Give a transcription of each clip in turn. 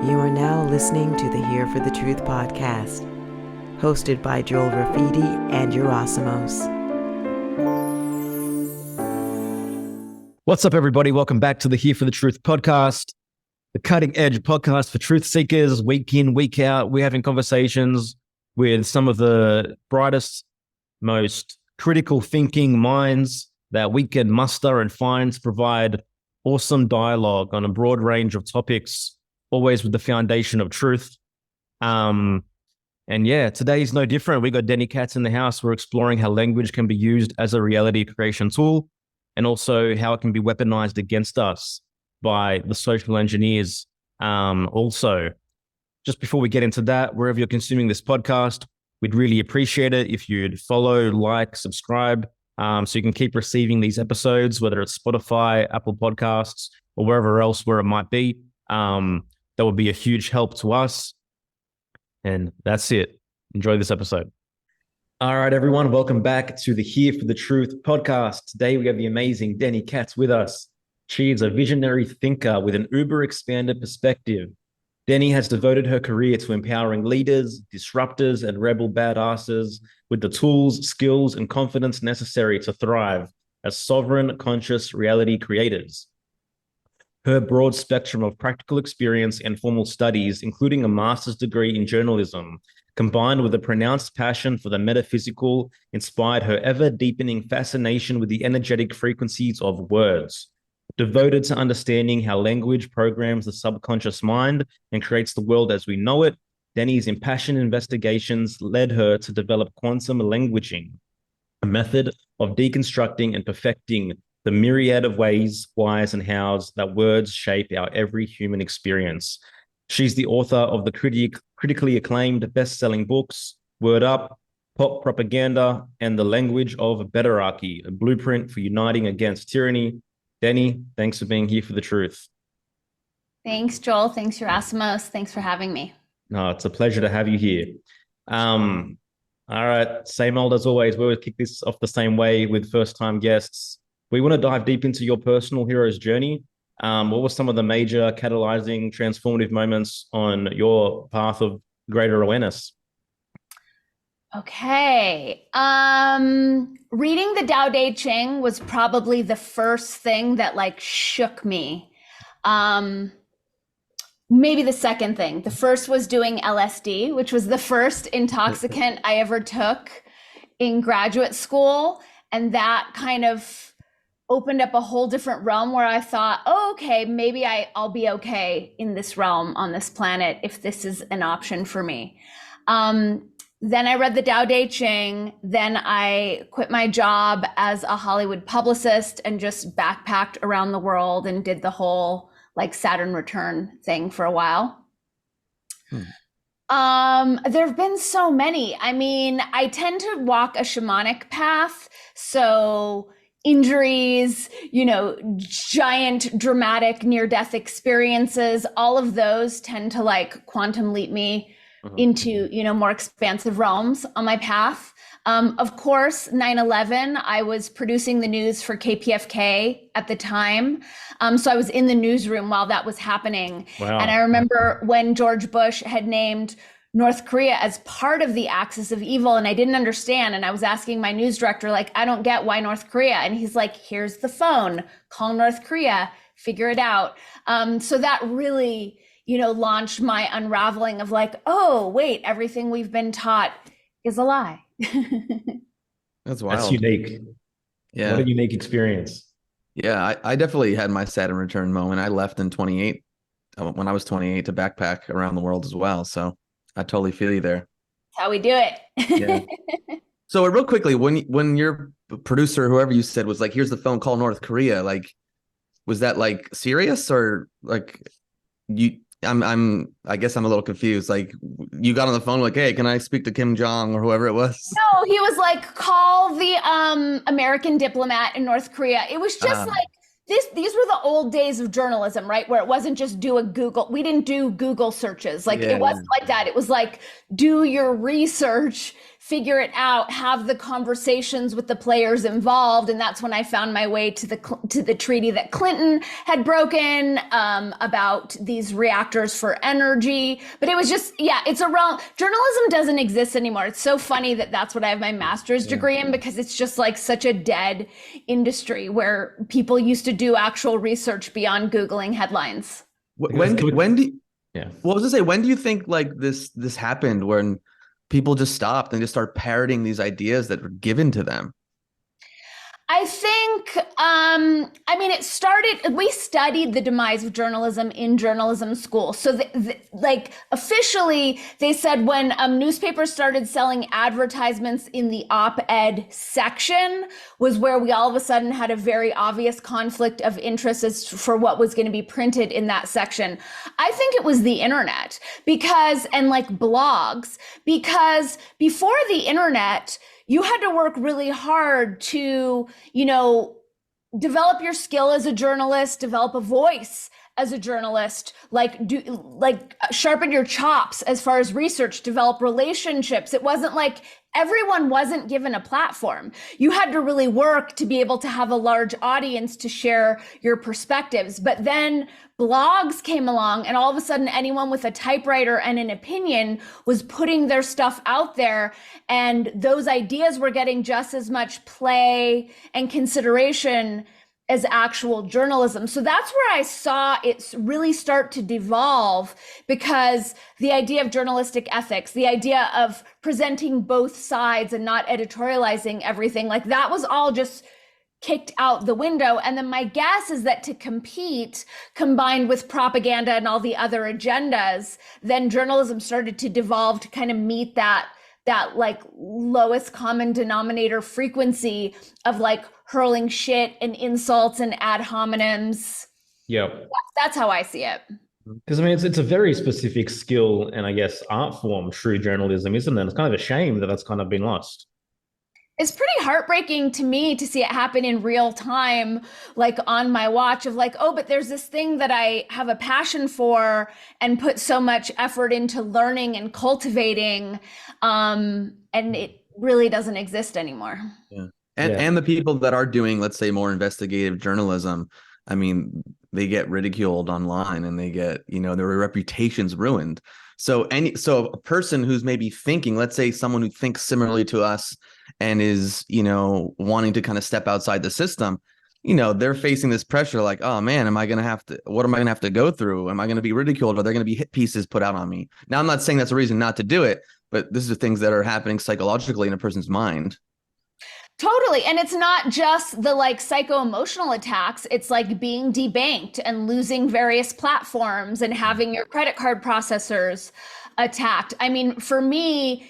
You are now listening to the Here for the Truth podcast, hosted by Joel Rafidi and outermost. What's up, everybody? Welcome back to the Here for the Truth podcast, the cutting edge podcast for truth seekers. Week in, week out, we're having conversations with some of the brightest, most critical thinking minds that we can muster and find to provide awesome dialogue on a broad range of topics, always with the foundation of truth. And yeah, today is no different. We got Dani Katz in the house. We're exploring how language can be used as a reality creation tool, and also how it can be weaponized against us by the social engineers. Also, just before we get into that, wherever you're consuming this podcast, we'd really appreciate it if you'd follow, like, subscribe, so you can keep receiving these episodes, whether it's Spotify, Apple Podcasts, or wherever else where it might be. That would be a huge help to us. And that's it. Enjoy this episode. All right, everyone. Welcome back to the Here for the Truth podcast. Today, we have the amazing Dani Katz with us. She is a visionary thinker with an uber expanded perspective. Dani has devoted her career to empowering leaders, disruptors, and rebel badasses with the tools, skills, and confidence necessary to thrive as sovereign, conscious reality creators. Her broad spectrum of practical experience and formal studies, including a master's degree in journalism, combined with a pronounced passion for the metaphysical, inspired her ever-deepening fascination with the energetic frequencies of words. Devoted to understanding how language programs the subconscious mind and creates the world as we know it, Dani's impassioned investigations led her to develop quantum languaging, a method of deconstructing and perfecting the myriad of ways, whys, and hows that words shape our every human experience. She's the author of the critically acclaimed bestselling books, Word Up, Pop Propaganda, and The Language of Betterarchy, a blueprint for uniting against tyranny. Dani, thanks for being here for the truth. Thanks, Joel. Thanks, outermost. Thanks for having me. No, it's a pleasure to have you here. All right, same old as always. We always kick this off the same way with first-time guests. We want to dive deep into your personal hero's journey. What were some of the major catalyzing, transformative moments on your path of greater awareness? Okay. Reading the Tao Te Ching was probably the first thing that shook me. Maybe the second thing. The first was doing LSD, which was the first intoxicant I ever took in graduate school. And that kind of opened up a whole different realm where I thought, oh, okay, maybe I'll be okay in this realm on this planet if this is an option for me. Then I read the Tao Te Ching. Then I quit my job as a Hollywood publicist and just backpacked around the world and did the whole Saturn return thing for a while. There have been so many. I mean, I tend to walk a shamanic path. So injuries, giant dramatic near-death experiences, all of those tend to quantum leap me into, more expansive realms on my path. Of course, 9/11, I was producing the news for KPFK at the time. So I was in the newsroom while that was happening. Wow. And I remember when George Bush had named North Korea as part of the axis of evil, and I didn't understand. And I was asking my news director, I don't get why North Korea. And he's like, here's the phone, call North Korea, figure it out. So that really, launched my unraveling of oh, wait, everything we've been taught is a lie. That's wild. That's unique. Yeah. What a unique experience. Yeah, I definitely had my Saturn return moment. I left in 28, when I was 28, to backpack around the world as well. So I totally feel you there. That's how we do it. Yeah. So real quickly, when your producer, whoever you said, was here's the phone, call North Korea, was that serious or I guess I'm a little confused. You got on the phone hey, can I speak to Kim Jong or whoever it was? No, he was call the American diplomat in North Korea. It was just these were the old days of journalism, right? Where it wasn't just do a Google. We didn't do Google searches. It wasn't like that. It was do your research, figure it out, have the conversations with the players involved. And that's when I found my way to the treaty that Clinton had broken, about these reactors for energy. But it was just, yeah, it's a realm. Journalism doesn't exist anymore. It's so funny that that's what I have my master's degree in, because it's just like such a dead industry where people used to do actual research beyond Googling headlines. When do well, I was gonna say, when do you think like this happened, when people just stopped and just start parroting these ideas that were given to them? I think, we studied the demise of journalism in journalism school. So like officially they said when newspapers started selling advertisements in the op-ed section was where we all of a sudden had a very obvious conflict of interest as for what was going to be printed in that section. I think it was the internet and like blogs, because before the internet, you had to work really hard to, develop your skill as a journalist, develop a voice as a journalist, sharpen your chops as far as research, develop relationships. It wasn't like everyone wasn't given a platform. You had to really work to be able to have a large audience to share your perspectives. But then blogs came along, and all of a sudden anyone with a typewriter and an opinion was putting their stuff out there, and those ideas were getting just as much play and consideration as actual journalism. So that's where I saw it really start to devolve, because the idea of journalistic ethics, the idea of presenting both sides and not editorializing everything, like that was all just kicked out the window. And then my guess is that to compete, combined with propaganda and all the other agendas, then journalism started to devolve to kind of meet that like lowest common denominator frequency of like hurling shit and insults and ad hominems. Yep. That's how I see it. Because I mean, it's a very specific skill and I guess art form, true journalism, isn't it? It's kind of a shame that that's kind of been lost. It's pretty heartbreaking to me to see it happen in real time, like on my watch, of like, oh, but there's this thing that I have a passion for and put so much effort into learning and cultivating, and it really doesn't exist anymore. Yeah. And the people that are doing, let's say, more investigative journalism, I mean, they get ridiculed online and they get, their reputations ruined. So a person who's maybe thinking, let's say someone who thinks similarly to us and is, wanting to kind of step outside the system, they're facing this pressure like, oh man, what am I going to have to go through? Am I going to be ridiculed? Are there going to be hit pieces put out on me? Now, I'm not saying that's a reason not to do it, but this is the things that are happening psychologically in a person's mind. Totally. And it's not just the like psycho-emotional attacks. It's like being debanked and losing various platforms and having your credit card processors attacked. I mean, for me,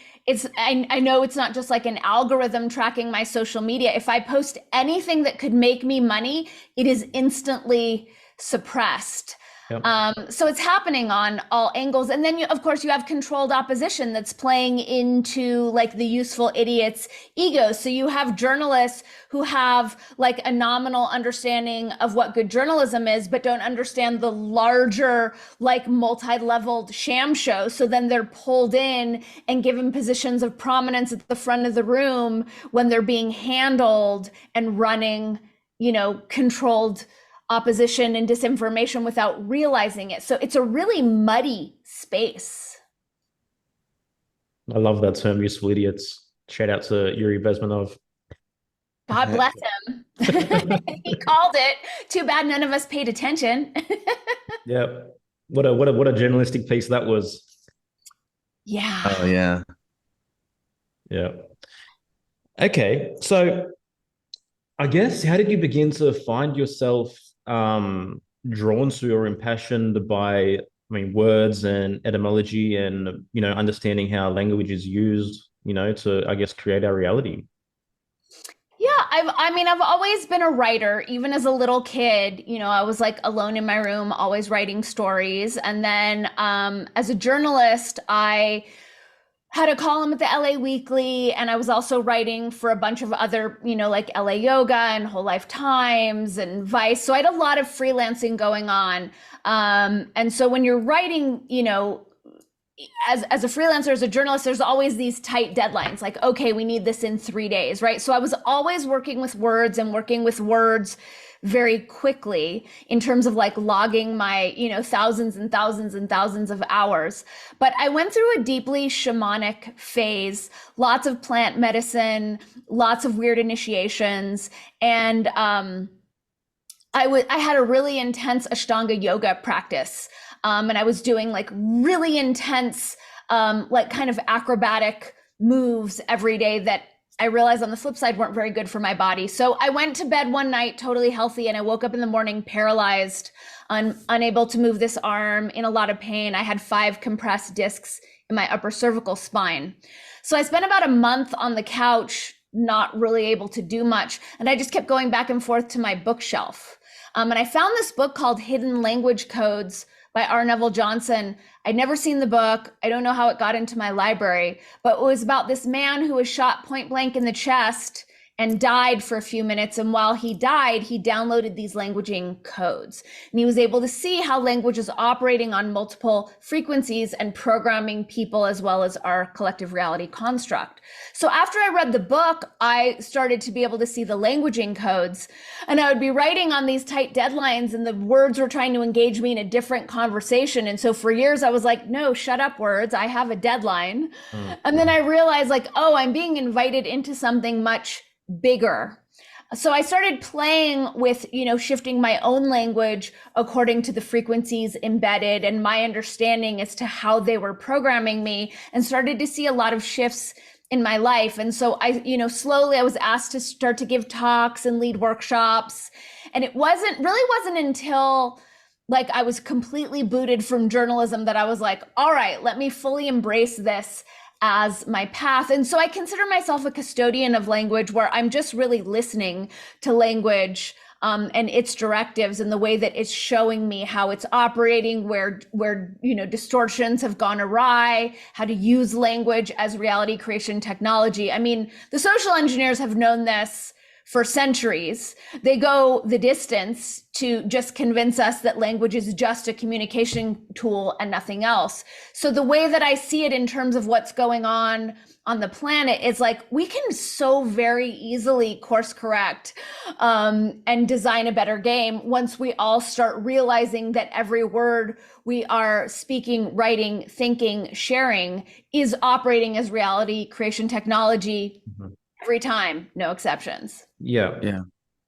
I know it's not just like an algorithm tracking my social media. If I post anything that could make me money, it is instantly suppressed. Yep. So it's happening on all angles. And then of course you have controlled opposition that's playing into like the useful idiots' egos. So you have journalists who have like a nominal understanding of what good journalism is, but don't understand the larger, like multi-leveled sham show. So then they're pulled in and given positions of prominence at the front of the room when they're being handled and running, controlled opposition and disinformation without realizing it. So it's a really muddy space. I love that term, useful idiots. Shout out to Yuri Bezmenov. God bless him. He called it. Too bad none of us paid attention. Yeah. What a journalistic piece that was. Yeah. Oh yeah. Yeah. Okay. So I guess, how did you begin to find yourself drawn to or impassioned by, words and etymology and, understanding how language is used, to, I guess, create our reality? Yeah, I've always been a writer. Even as a little kid, I was like alone in my room, always writing stories. And then as a journalist, I had a column at the LA Weekly, and I was also writing for a bunch of other, like LA Yoga and Whole Life Times and Vice. So I had a lot of freelancing going on. And so when you're writing, as a freelancer, as a journalist, there's always these tight deadlines, like, okay, we need this in 3 days, right? So I was always working with words very quickly in terms of like logging my, thousands and thousands and thousands of hours. But I went through a deeply shamanic phase, lots of plant medicine, lots of weird initiations. And I had a really intense Ashtanga yoga practice. And I was doing like really intense, like kind of acrobatic moves every day that I realized on the flip side weren't very good for my body. So I went to bed one night totally healthy, and I woke up in the morning paralyzed, unable to move this arm, in a lot of pain. I had 5 compressed discs in my upper cervical spine. So I spent about a month on the couch, not really able to do much. And I just kept going back and forth to my bookshelf. And I found this book called Hidden Language Codes by R. Neville Johnson. I'd never seen the book. I don't know how it got into my library, but it was about this man who was shot point blank in the chest and died for a few minutes. And while he died, he downloaded these languaging codes. And he was able to see how language is operating on multiple frequencies and programming people as well as our collective reality construct. So after I read the book, I started to be able to see the languaging codes, and I would be writing on these tight deadlines, and the words were trying to engage me in a different conversation. And so for years I was like, no, shut up words, I have a deadline. And then I realized like, oh, I'm being invited into something much bigger. So I started playing with, shifting my own language according to the frequencies embedded and my understanding as to how they were programming me, and started to see a lot of shifts in my life. And so I, slowly I was asked to start to give talks and lead workshops. And it wasn't until like I was completely booted from journalism that I was like, all right, let me fully embrace this as my path. And so I consider myself a custodian of language, where I'm just really listening to language and its directives and the way that it's showing me how it's operating, where distortions have gone awry, how to use language as reality creation technology. I mean, the social engineers have known this for centuries. They go the distance to just convince us that language is just a communication tool and nothing else. So the way that I see it in terms of what's going on the planet is like, we can so very easily course correct and design a better game once we all start realizing that every word we are speaking, writing, thinking, sharing is operating as reality creation technology. Every time, no exceptions. Yeah.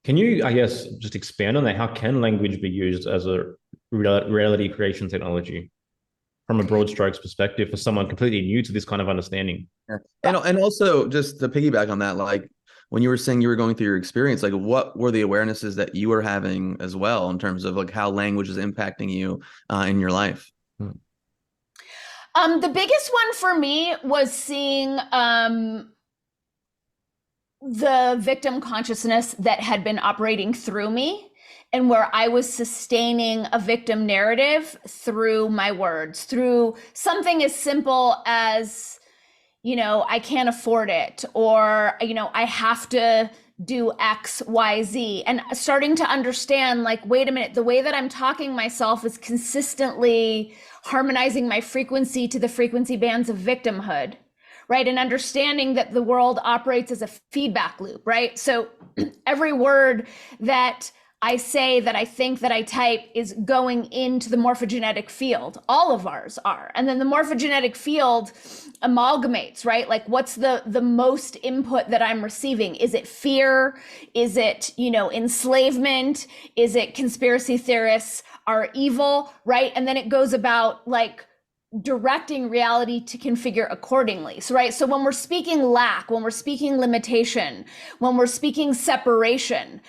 Can you, I guess, just expand on that? How can language be used as a reality creation technology from a broad strokes perspective for someone completely new to this kind of understanding? Yeah. And also just to piggyback on that, like when you were saying you were going through your experience, like what were the awarenesses that you were having as well in terms of like how language is impacting you in your life? The biggest one for me was seeing the victim consciousness that had been operating through me, and where I was sustaining a victim narrative through my words, through something as simple as, I can't afford it, or, I have to do X, Y, Z, and starting to understand like, wait a minute, the way that I'm talking myself is consistently harmonizing my frequency to the frequency bands of victimhood. Right. And understanding that the world operates as a feedback loop, right? So every word that I say, that I think, that I type is going into the morphogenetic field. All of ours are. And then the morphogenetic field amalgamates, right? Like what's the most input that I'm receiving? Is it fear? Is it, enslavement? Is it conspiracy theorists are evil, right? And then it goes about like directing reality to configure accordingly. So, right. So when we're speaking lack, when we're speaking limitation, when we're speaking separation,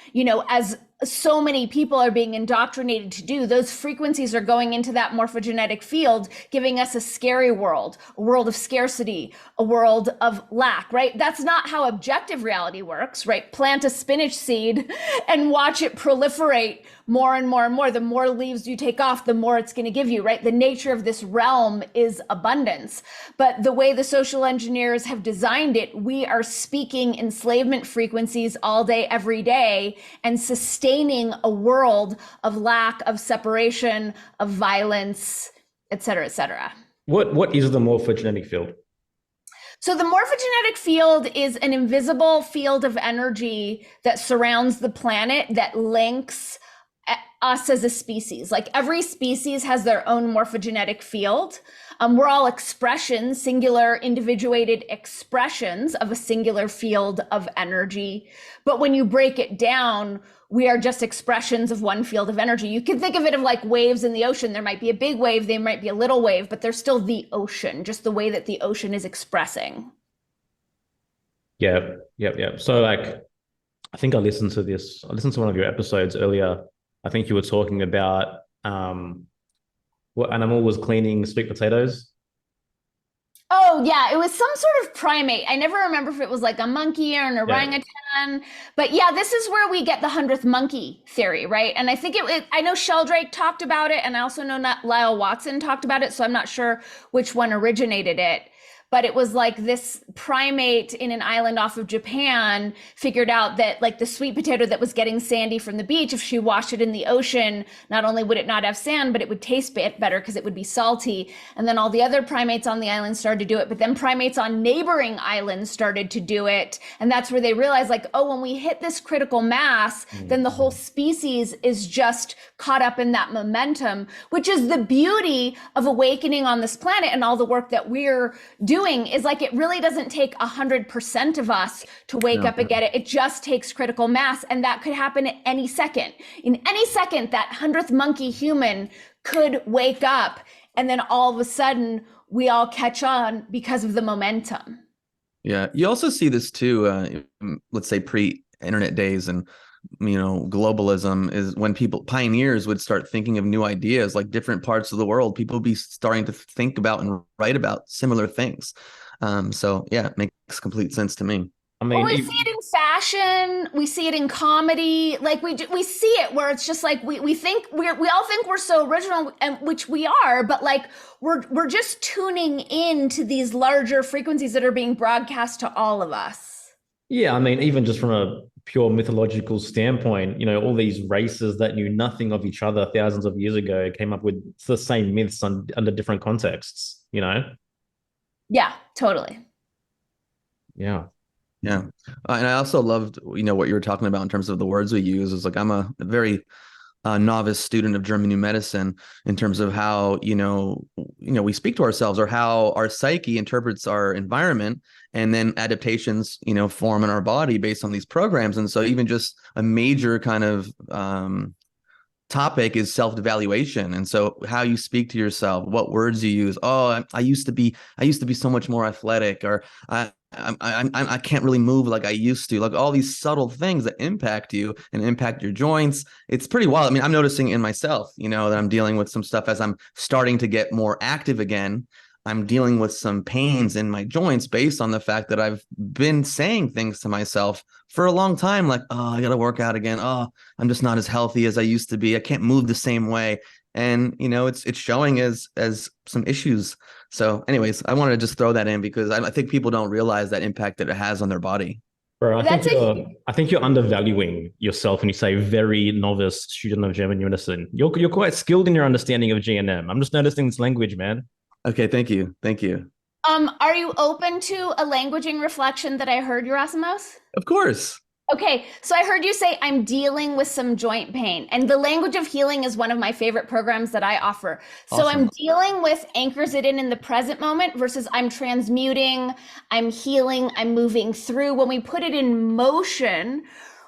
as so many people are being indoctrinated to do, those frequencies are going into that morphogenetic field, giving us a scary world, a world of scarcity, a world of lack, right? That's not how objective reality works, right? Plant a spinach seed and watch it proliferate more and more and more. The more leaves you take off, the more it's going to give you, right? The nature of this realm is abundance. But the way the social engineers have designed it, we are speaking enslavement frequencies all day, every day, and sustaining a world of lack, of separation, of violence, et cetera, et cetera. What is the morphogenetic field? So the morphogenetic field is an invisible field of energy that surrounds the planet that links us as a species. Like every species has their own morphogenetic field. We're all expressions, singular individuated expressions of a singular field of energy. But when you break it down, we are just expressions of one field of energy. You can think of it of like waves in the ocean. There might be a big wave, there might be a little wave, but they're still the ocean, just the way that the ocean is expressing. Yeah, yeah. So like, I think I listened to one of your episodes earlier. I think you were talking about what animal was cleaning sweet potatoes. Oh, yeah, it was some sort of primate. I never remember if it was like a monkey or an orangutan. But yeah, this is where we get the 100th monkey theory, right? And I think I know Sheldrake talked about it, and I also know Lyle Watson talked about it, so I'm not sure which one originated it. But it was like this primate in an island off of Japan figured out that like the sweet potato that was getting sandy from the beach, if she washed it in the ocean, not only would it not have sand, but it would taste better because it would be salty. And then all the other primates on the island started to do it, but then primates on neighboring islands started to do it. And that's where they realized like, oh, when we hit this critical mass, then the whole species is just caught up in that momentum, which is the beauty of awakening on this planet and all the work that we're doing is like it really doesn't take 100% of us to wake up and get it. It just takes critical mass, and that could happen at any second. In any second, that 100th monkey human could wake up, and then all of a sudden we all catch on because of the momentum. Yeah, you also see this too. Let's say pre-internet days and globalism is when pioneers would start thinking of new ideas, like different parts of the world, people would be starting to think about and write about similar things. So yeah, it makes complete sense to me. I mean, we see it in fashion, we see it in comedy, like we see it where it's just like we all think we're so original, and which we are, but like we're just tuning in to these larger frequencies that are being broadcast to all of us. Yeah, I mean, even just from a pure mythological standpoint, all these races that knew nothing of each other thousands of years ago came up with the same myths under different contexts, Yeah, totally. Yeah. Yeah. And I also loved, what you were talking about in terms of the words we use. Is like, I'm a very novice student of German new medicine in terms of how, we speak to ourselves, or how our psyche interprets our environment, and then adaptations, form in our body based on these programs. And so even just a major kind of topic is self-evaluation. And so how you speak to yourself, what words you use. Oh, I used to be so much more athletic, or I can't really move like I used to. Like all these subtle things that impact you and impact your joints. It's pretty wild. I mean, I'm noticing in myself, that I'm dealing with some stuff as I'm starting to get more active again. I'm dealing with some pains in my joints based on the fact that I've been saying things to myself for a long time, like, oh, I got to work out again. Oh, I'm just not as healthy as I used to be. I can't move the same way. And, it's showing as some issues. So anyways, I wanted to just throw that in because I think people don't realize that impact that it has on their body. Bro, I think you're undervaluing yourself when you say very novice student of German medicine. You're quite skilled in your understanding of GNM. I'm just noticing this language, man. Okay, thank you. Are you open to a languaging reflection that I heard, Yerasimos? Of course. Okay, so I heard you say I'm dealing with some joint pain, and the language of healing is one of my favorite programs that I offer. So Awesome. I'm dealing with anchors it in the present moment versus I'm transmuting, I'm healing, I'm moving through. When we put it in motion,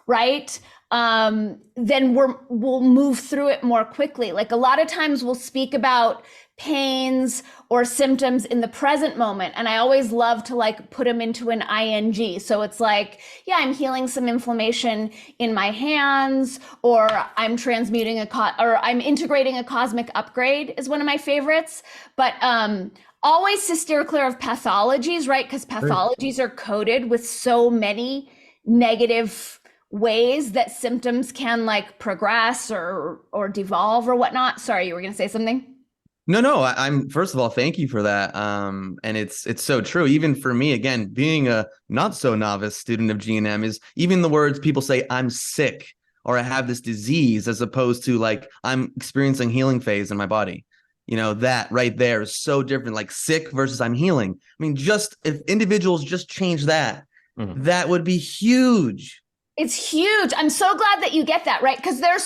right? Then we'll move through it more quickly. Like a lot of times we'll speak about pains or symptoms in the present moment. And I always love to like put them into an ing. So it's like, yeah, I'm healing some inflammation in my hands, or I'm transmuting or I'm integrating a cosmic upgrade is one of my favorites. But always to steer clear of pathologies, right? Because pathologies are coded with so many negative ways that symptoms can like progress or devolve or whatnot. Sorry, you were going to say something? No, I'm first of all, thank you for that. And it's so true. Even for me, again, being a not so novice student of GNM, is even the words people say, I'm sick, or I have this disease, as opposed to like, I'm experiencing healing phase in my body. that right there is so different, like sick versus I'm healing. I mean, just if individuals just change that, that would be huge. It's huge. I'm so glad that you get that, right? Because there's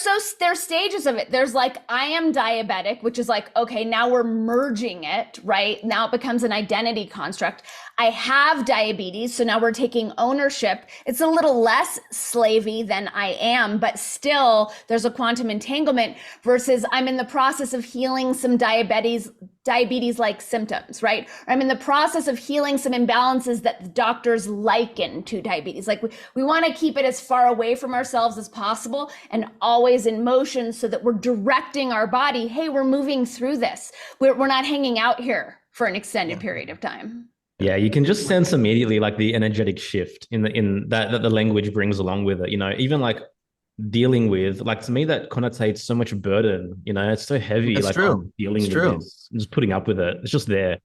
stages of it. There's like, I am diabetic, which is like, okay, now we're merging it, right? Now it becomes an identity construct. I have diabetes, so now we're taking ownership. It's a little less slavey than I am, but still there's a quantum entanglement versus I'm in the process of healing some diabetes-like symptoms, right? Or I'm in the process of healing some imbalances that the doctors liken to diabetes. Like we want to keep it as far away from ourselves as possible and always in motion so that we're directing our body, hey, we're moving through this. We're not hanging out here for an extended period of time. Yeah, you can just sense immediately like the energetic shift in that the language brings along with it. Even like dealing with, like, to me that connotates so much burden. It's so heavy. That's like true. I'm dealing It's with true. this, just putting up with it. It's just there.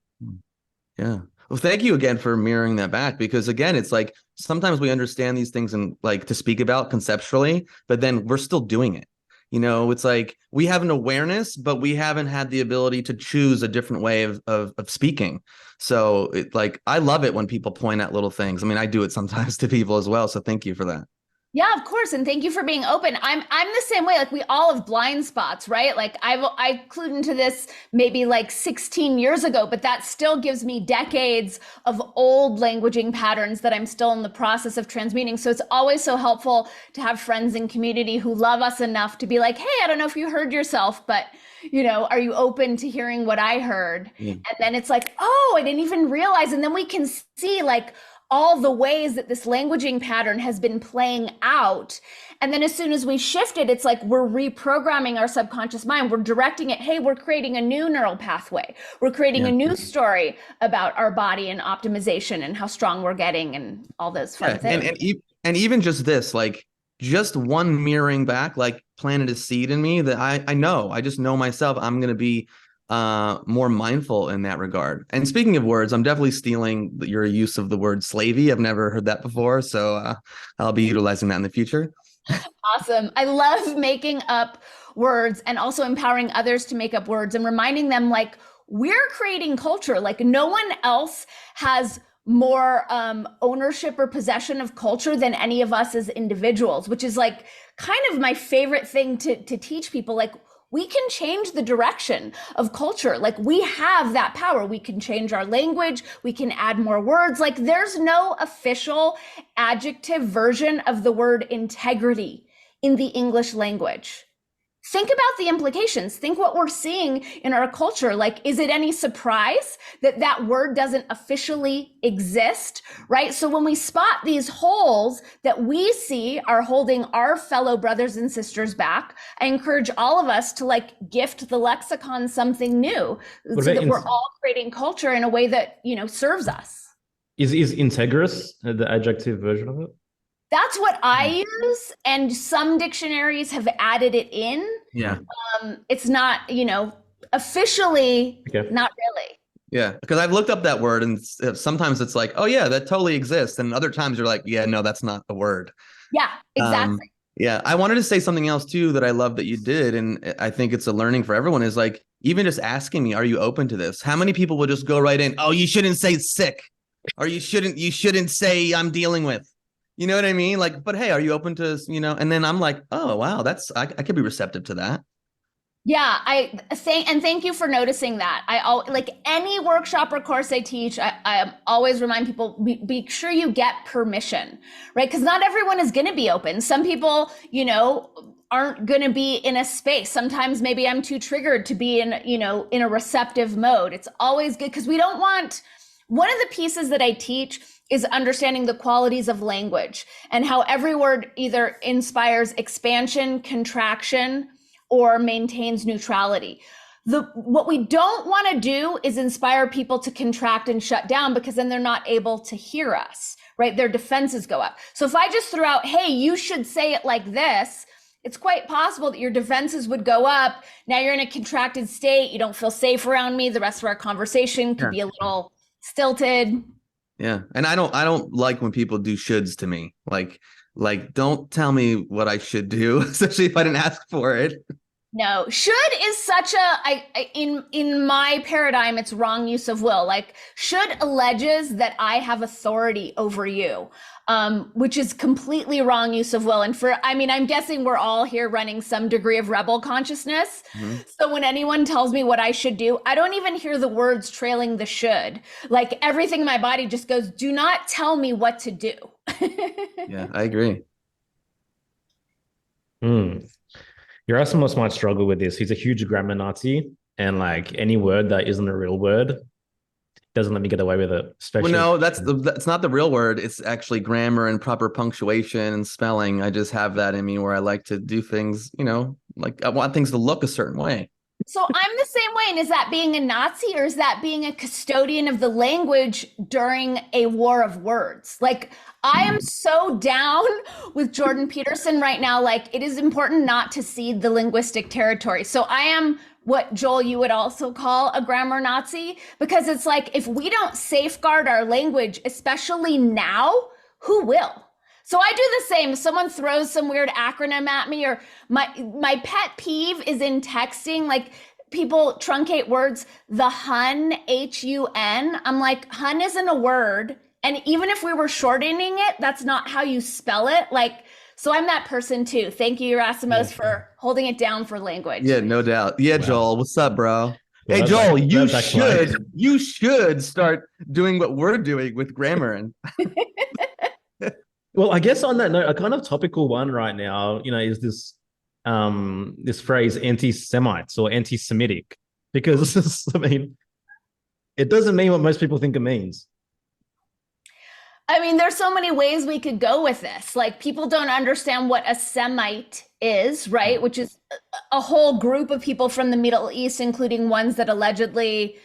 Yeah. Well, thank you again for mirroring that back, because again, it's like sometimes we understand these things and like to speak about conceptually, but then we're still doing it. It's like we have an awareness, but we haven't had the ability to choose a different way of speaking. So I love it when people point out little things. I mean, I do it sometimes to people as well. So thank you for that. Yeah, of course. And thank you for being open. I'm the same way. Like we all have blind spots, right? Like I clued into this maybe like 16 years ago, but that still gives me decades of old languaging patterns that I'm still in the process of transmuting. So it's always so helpful to have friends and community who love us enough to be like, hey, I don't know if you heard yourself, but are you open to hearing what I heard? And then it's like, oh, I didn't even realize. And then we can see like all the ways that this languaging pattern has been playing out. And then as soon as we shift it, it's like we're reprogramming our subconscious mind. We're directing it. Hey, we're creating a new neural pathway. We're creating a new story about our body and optimization and how strong we're getting and all those fun things. And even just this, like just one mirroring back, like planted a seed in me that I just know myself. I'm going to be more mindful in that regard. And speaking of words, I'm definitely stealing your use of the word slavey. I've never heard that before, so I'll be utilizing that in the future. Awesome. I love making up words and also empowering others to make up words and reminding them like we're creating culture. Like no one else has more ownership or possession of culture than any of us as individuals, which is like kind of my favorite thing to teach people. Like we can change the direction of culture. Like we have that power. We can change our language. We can add more words. Like there's no official adjective version of the word integrity in the English language. Think about the implications. Think what we're seeing in our culture. Like, is it any surprise that that word doesn't officially exist, right? So when we spot these holes that we see are holding our fellow brothers and sisters back, I encourage all of us to like gift the lexicon something new so that we're all creating culture in a way that, serves us. Is integrous the adjective version of it? That's what I use, and some dictionaries have added it in. Yeah. It's not, officially, not really. Yeah, because I've looked up that word, and sometimes it's like, oh yeah, that totally exists, and other times you're like, yeah, no, that's not the word. Yeah, exactly. Yeah, I wanted to say something else too that I love that you did, and I think it's a learning for everyone. Is like even just asking me, are you open to this? How many people will just go right in? Oh, you shouldn't say sick, or you shouldn't say I'm dealing with. You know what I mean? Like, but hey, are you open to, and then I'm like, oh, wow, I could be receptive to that. Yeah, thank you for noticing that. Like any workshop or course I teach, I always remind people, be sure you get permission, right? Because not everyone is going to be open. Some people, aren't going to be in a space. Sometimes maybe I'm too triggered to be in a receptive mode. It's always good because we don't want, one of the pieces that I teach is understanding the qualities of language and how every word either inspires expansion, contraction, or maintains neutrality. What we don't want to do is inspire people to contract and shut down because then they're not able to hear us, right? Their defenses go up. So if I just threw out, hey, you should say it like this, it's quite possible that your defenses would go up. Now you're in a contracted state. You don't feel safe around me. The rest of our conversation could be a little stilted. Yeah. And I don't like when people do shoulds to me. Like don't tell me what I should do, especially if I didn't ask for it. No, should is such in my paradigm, it's wrong use of will. Like should alleges that I have authority over you, which is completely wrong use of will. And I'm guessing we're all here running some degree of rebel consciousness. Mm-hmm. So when anyone tells me what I should do, I don't even hear the words trailing the should. Like everything in my body just goes, do not tell me what to do. Yeah, I agree. Erasmus might struggle with this. He's a huge grammar Nazi, and like any word that isn't a real word doesn't let me get away with it. Well, no, that's not the real word. It's actually grammar and proper punctuation and spelling. I just have that in me where I like to do things, like I want things to look a certain way. So I'm the same way. And is that being a Nazi, or is that being a custodian of the language during a war of words? Like, I am so down with Jordan Peterson right now. Like, it is important not to cede the linguistic territory. So I am what, Joel, you would also call a grammar Nazi, because it's like, if we don't safeguard our language, especially now, who will? So I do the same. If someone throws some weird acronym at me, or my pet peeve is in texting, like people truncate words, the hun, Hun. I'm like, hun isn't a word. And even if we were shortening it, that's not how you spell it. Like, so I'm that person too. Thank you, Erasmus, for holding it down for language. Yeah, no doubt. Yeah, wow. Joel, what's up, bro? Well, hey, Joel, you should start doing what we're doing with grammar. And well, I guess on that note, a kind of topical one right now, is this phrase anti-Semites or anti-Semitic, because it doesn't mean what most people think it means. There's so many ways we could go with this. Like, people don't understand what a Semite is, right? Which is a whole group of people from the Middle East, including ones that allegedly,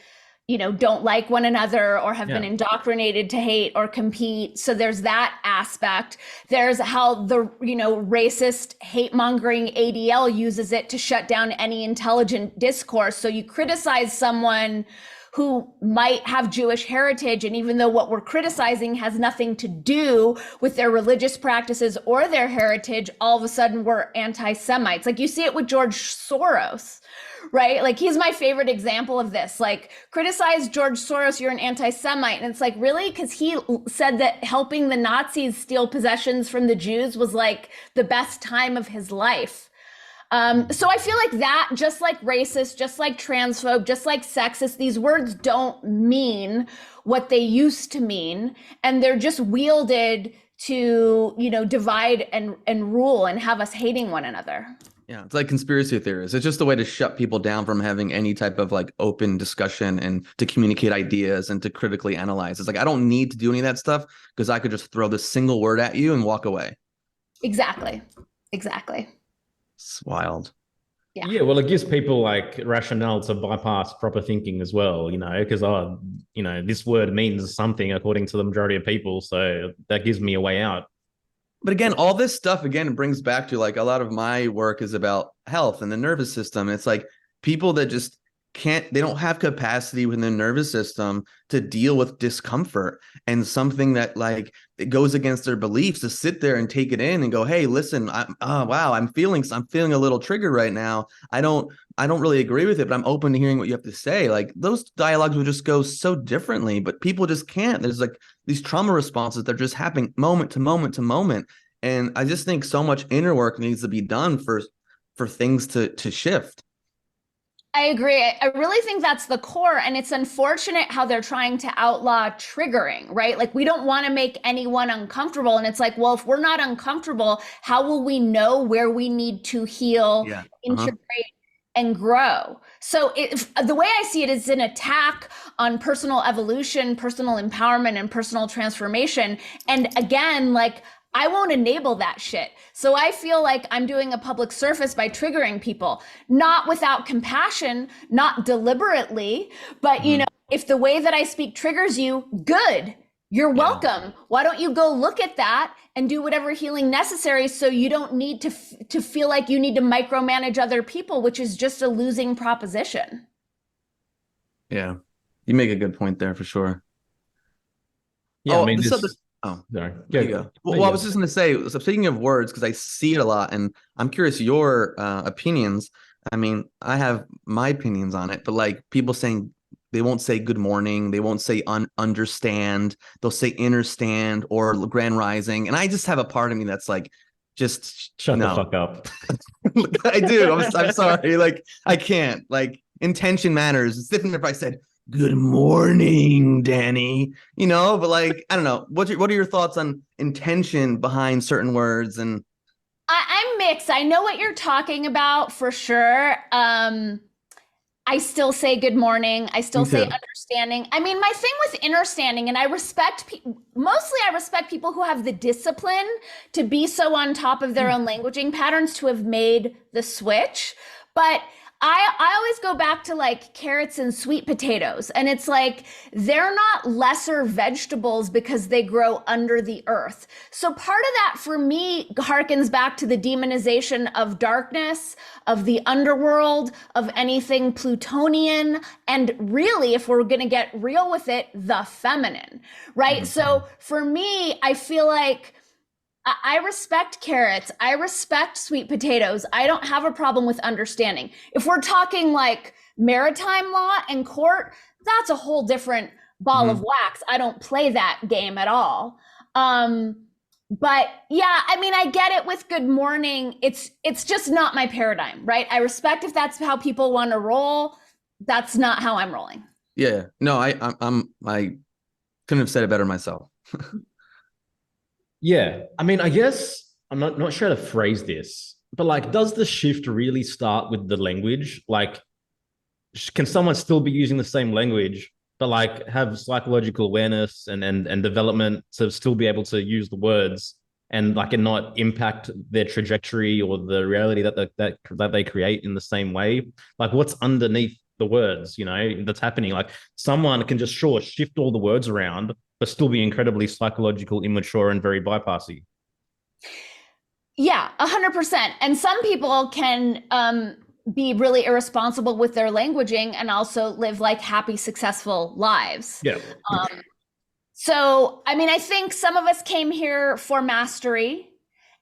don't like one another or have been indoctrinated to hate or compete. So there's that aspect. There's how the, racist hate mongering ADL uses it to shut down any intelligent discourse. So you criticize someone who might have Jewish heritage, and even though what we're criticizing has nothing to do with their religious practices or their heritage, all of a sudden we're anti-Semites. Like, you see it with George Soros, right? Like, he's my favorite example of this. Like, criticize George Soros, you're an anti-Semite. And it's like, really? Because he said that helping the Nazis steal possessions from the Jews was like the best time of his life. So I feel like that, just like racist, just like transphobe, just like sexist, these words don't mean what they used to mean. And they're just wielded to, divide and rule and have us hating one another. Yeah, it's like conspiracy theories. It's just a way to shut people down from having any type of like open discussion and to communicate ideas and to critically analyze. It's like, I don't need to do any of that stuff because I could just throw this single word at you and walk away. Exactly. It's wild. Yeah, well, it gives people like rationale to bypass proper thinking as well, because, this word means something according to the majority of people. So that gives me a way out. But again, all this stuff, brings back to like a lot of my work is about health and the nervous system. It's like people that just they don't have capacity within their nervous system to deal with discomfort and something that like it goes against their beliefs, to sit there and take it in and go, hey, listen, I'm feeling a little triggered right now. I don't really agree with it, but I'm open to hearing what you have to say. Like, those dialogues would just go so differently, but people just can't. There's like these trauma responses that are just happening moment to moment to moment. And I just think so much inner work needs to be done for things to shift. I agree. I really think that's the core. And it's unfortunate how they're trying to outlaw triggering, right? Like, we don't want to make anyone uncomfortable. And it's like, well, if we're not uncomfortable, how will we know where we need to heal, integrate, and grow? So the way I see it is an attack on personal evolution, personal empowerment, and personal transformation. And again, like, I won't enable that shit. So I feel like I'm doing a public service by triggering people, not without compassion, not deliberately, but if the way that I speak triggers you, good, you're welcome. Why don't you go look at that and do whatever healing necessary, so you don't need to feel like you need to micromanage other people, which is just a losing proposition. Yeah, you make a good point there for sure. Yeah, sorry. There you go. Well, I was just going to say, so speaking of words, because I see it a lot, and I'm curious your opinions. I mean, I have my opinions on it, but like people saying they won't say good morning, they won't say understand, they'll say understand or grand rising. And I just have a part of me that's like, just Shut the no. fuck up. I do. I'm sorry. Like, I can't. Like, intention matters. It's different if I said, good morning, Dani, but like, I don't know. What are your thoughts on intention behind certain words? And I'm mixed. I know what you're talking about for sure. I still say good morning. I still say understanding. I mean, my thing with understanding, and I respect mostly I respect people who have the discipline to be so on top of their own languaging patterns to have made the switch. But I always go back to like carrots and sweet potatoes. And it's like, they're not lesser vegetables because they grow under the earth. So part of that for me harkens back to the demonization of darkness, of the underworld, of anything Plutonian. And really, if we're going to get real with it, the feminine, right? So for me, I feel like I respect carrots. I respect sweet potatoes. I don't have a problem with understanding. If we're talking like maritime law and court, that's a whole different ball of wax. I don't play that game at all. But yeah, I mean, I get it with good morning. It's just not my paradigm, right? I respect if that's how people want to roll. That's not how I'm rolling. Yeah, no, I couldn't have said it better myself. Yeah. I mean, I guess I'm not sure how to phrase this, but like, does the shift really start with the language? Like, can someone still be using the same language, but like have psychological awareness and development to still be able to use the words and like and not impact their trajectory or the reality that they create in the same way? Like, what's underneath the words, that's happening? Like, someone can just shift all the words around, but still be incredibly psychological, immature, and very bypassy. Yeah, 100%. And some people can be really irresponsible with their languaging and also live like happy, successful lives. Yeah. So, I mean, I think some of us came here for mastery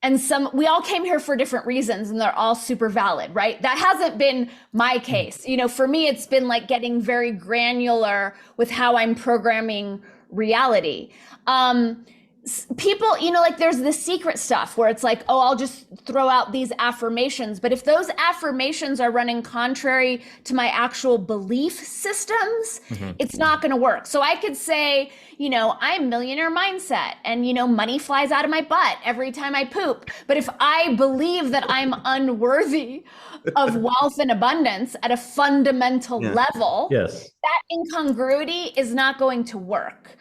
and we all came here for different reasons and they're all super valid, right? That hasn't been my case. For me, it's been like getting very granular with how I'm programming reality. People, like there's the secret stuff where it's like, oh, I'll just throw out these affirmations. But if those affirmations are running contrary to my actual belief systems, it's not going to work. So I could say, I'm millionaire mindset and, money flies out of my butt every time I poop. But if I believe that I'm unworthy of wealth and abundance at a fundamental level, that incongruity is not going to work.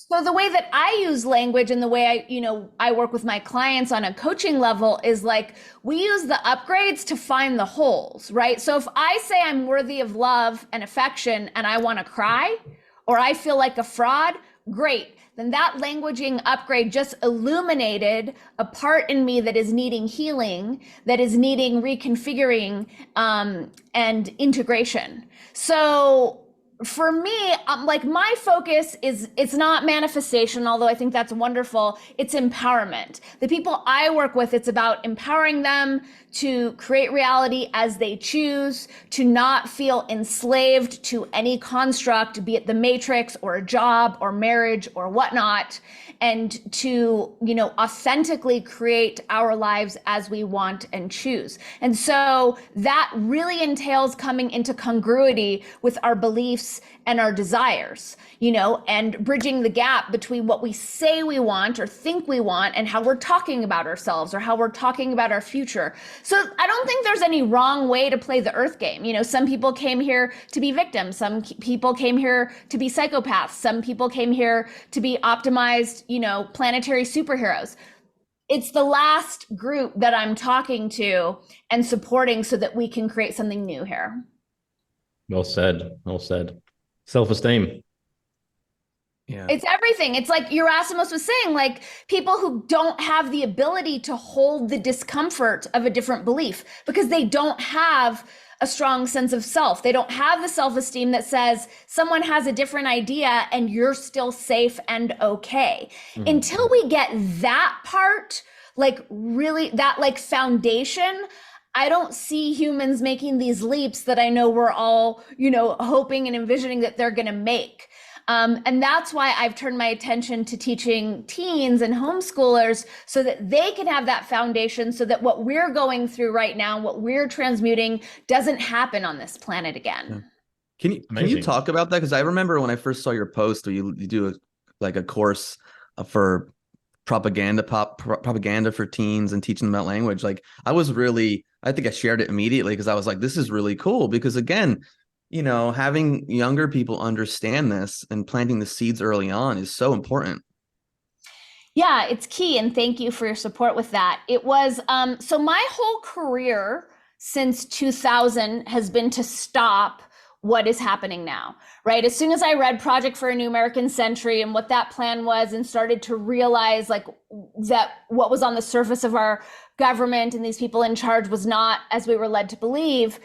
So the way that I use language and the way I work with my clients on a coaching level is like, we use the upgrades to find the holes, right? So if I say I'm worthy of love and affection and I want to cry, or I feel like a fraud, great. Then that languaging upgrade just illuminated a part in me that is needing healing, that is needing reconfiguring and integration. So for me, like my focus it's not manifestation, although I think that's wonderful. It's empowerment. The people I work with, it's about empowering them to create reality as they choose, to not feel enslaved to any construct, be it the matrix or a job or marriage or whatnot, and to, authentically create our lives as we want and choose. And so that really entails coming into congruity with our beliefs and our desires, and bridging the gap between what we say we want or think we want and how we're talking about ourselves or how we're talking about our future. So I don't think there's any wrong way to play the earth game. Some people came here to be victims. Some people came here to be psychopaths. Some people came here to be optimized, planetary superheroes. It's the last group that I'm talking to and supporting so that we can create something new here. Well said. Well said. Self-esteem. Yeah. It's everything. It's like Erasmus was saying, like people who don't have the ability to hold the discomfort of a different belief because they don't have a strong sense of self. They don't have the self-esteem that says someone has a different idea and you're still safe and okay. Until we get that part, like really that like foundation, I don't see humans making these leaps that I know we're all, hoping and envisioning that they're going to make. And that's why I've turned my attention to teaching teens and homeschoolers so that they can have that foundation, so that what we're going through right now, what we're transmuting, doesn't happen on this planet again. Yeah. Can you talk about that? Because I remember when I first saw your post where you do a course for propaganda for teens and teaching them about language. Like I think I shared it immediately because I was like, this is really cool, because again, having younger people understand this and planting the seeds early on is so important. Yeah, it's key. And thank you for your support with that. It was, so my whole career since 2000 has been to stop what is happening now, right? As soon as I read Project for a New American Century and what that plan was, and started to realize like that what was on the surface of our government and these people in charge was not as we were led to believe,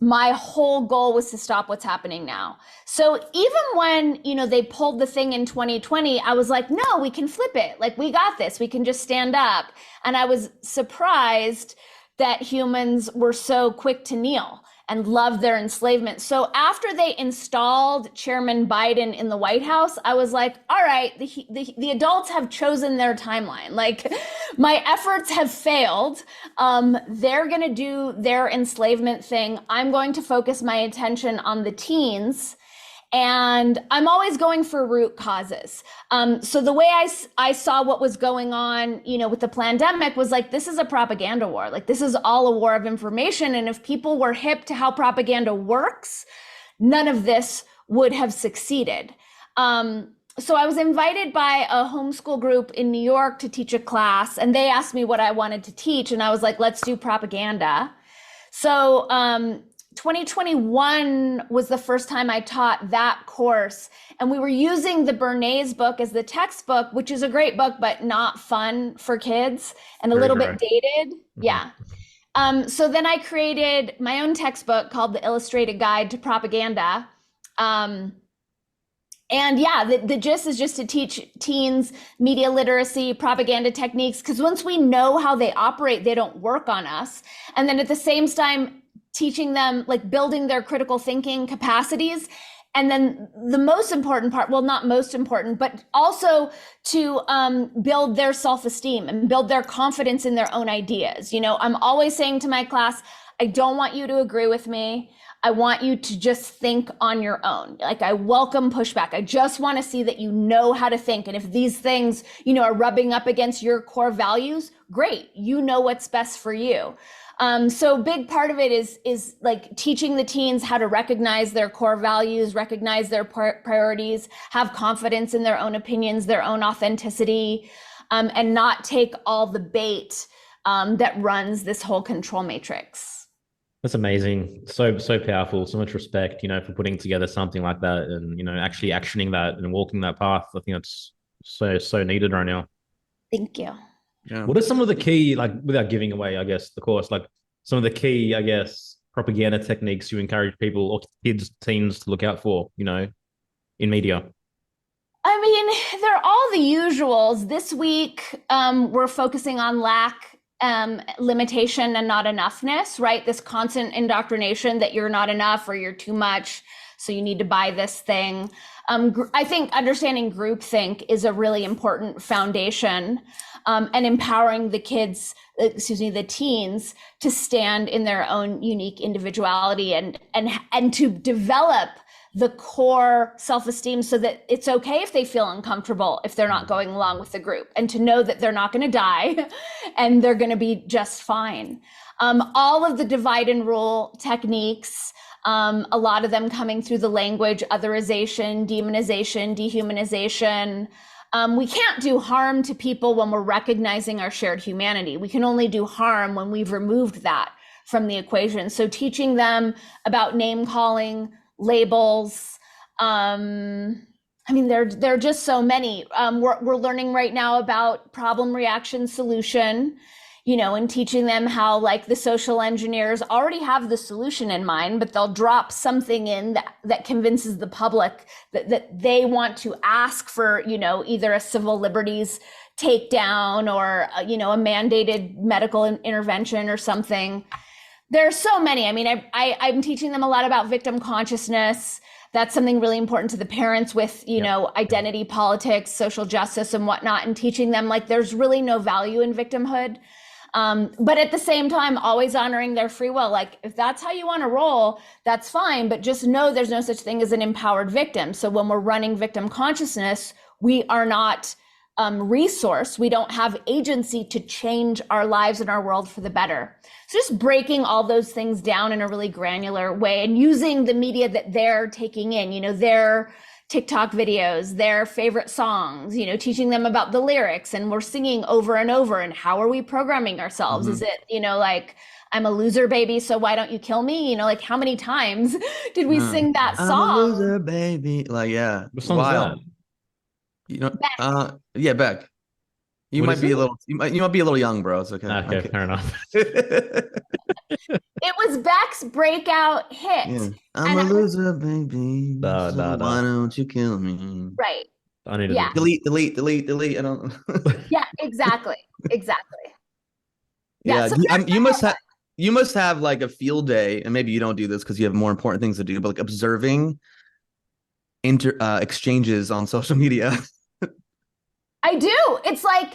my whole goal was to stop what's happening now. So even when, they pulled the thing in 2020, I was like, no, we can flip it. Like, we got this, we can just stand up. And I was surprised that humans were so quick to kneel and love their enslavement. So after they installed Chairman Biden in the White House, I was like, all right, the adults have chosen their timeline. Like, my efforts have failed. They're gonna do their enslavement thing. I'm going to focus my attention on the teens. And I'm always going for root causes. So the way I saw what was going on, with the pandemic was like, this is a propaganda war. Like, this is all a war of information. And if people were hip to how propaganda works, none of this would have succeeded. So I was invited by a homeschool group in New York to teach a class, and they asked me what I wanted to teach. And I was like, let's do propaganda. So, 2021 was the first time I taught that course, and we were using the Bernays book as the textbook, which is a great book, but not fun for kids and a little bit dated. Mm-hmm. Yeah. So then I created my own textbook called The Illustrated Guide to Propaganda. And yeah, the gist is just to teach teens media literacy, propaganda techniques, because once we know how they operate, they don't work on us. And then at the same time, teaching them, like, building their critical thinking capacities. And then the most important part, well, not most important, but also to build their self-esteem and build their confidence in their own ideas. I'm always saying to my class, I don't want you to agree with me. I want you to just think on your own. Like, I welcome pushback. I just want to see that you know how to think. And if these things, are rubbing up against your core values, great. You know what's best for you. So big part of it is like teaching the teens how to recognize their core values, recognize their priorities, have confidence in their own opinions, their own authenticity, and not take all the bait that runs this whole control matrix. That's amazing. So powerful. So much respect, for putting together something like that and, actually actioning that and walking that path. I think that's so needed right now. Thank you. Yeah. What are some of the key, like, without giving away, I guess, the course, like some of the key, I guess, propaganda techniques you encourage people or teens to look out for, in media? I mean, they're all the usuals. This week, we're focusing on lack, limitation, and not enoughness, right? This constant indoctrination that you're not enough or you're too much, so you need to buy this thing. I think understanding groupthink is a really important foundation, and empowering the teens to stand in their own unique individuality and to develop the core self-esteem so that it's okay if they feel uncomfortable if they're not going along with the group, and to know that they're not going to die and they're going to be just fine. All of the divide and rule techniques, a lot of them coming through the language, otherization, demonization, dehumanization. We can't do harm to people when we're recognizing our shared humanity. We can only do harm when we've removed that from the equation. So teaching them about name calling, labels. I mean, there are just so many. We're learning right now about problem, reaction, solution, and teaching them how, like, the social engineers already have the solution in mind, but they'll drop something in that convinces the public that they want to ask for, either a civil liberties takedown or, a mandated medical intervention or something. There are so many. I mean, I'm teaching them a lot about victim consciousness. That's something really important to the parents with, identity politics, social justice and whatnot, and teaching them like there's really no value in victimhood. But at the same time, always honoring their free will. Like if that's how you want to roll, that's fine. But just know there's no such thing as an empowered victim. So when we're running victim consciousness, we are not resource. We don't have agency to change our lives and our world for the better. So just breaking all those things down in a really granular way and using the media that they're taking in, their TikTok videos, their favorite songs, teaching them about the lyrics, and we're singing over and over. And how are we programming ourselves? Is it, like, I'm a loser, baby, so why don't you kill me? Like how many times did we sing that song? I'm a loser, baby. Like, yeah. What song's that? Yeah, Beck. You might be a little young, bro. It's okay. Okay, fair enough. It was Beck's breakout hit. Yeah. I'm a loser, baby. No. Why don't you kill me? Right. I need to Delete. I don't. Yeah, exactly. Yeah, so you must have like a field day, and maybe you don't do this because you have more important things to do, but like observing exchanges on social media. I do. It's like,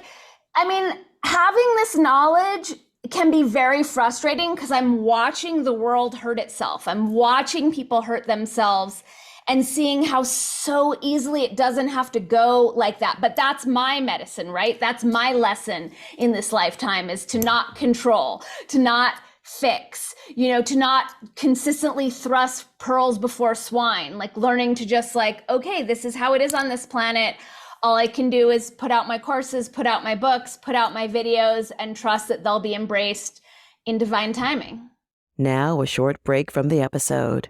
having this knowledge can be very frustrating because I'm watching the world hurt itself. I'm watching people hurt themselves and seeing how so easily it doesn't have to go like that. But that's my medicine, right? That's my lesson in this lifetime, is to not control, to not fix, to not consistently thrust pearls before swine, like learning to just like, okay, this is how it is on this planet. All I can do is put out my courses, put out my books, put out my videos, and trust that they'll be embraced in divine timing. Now, a short break from the episode.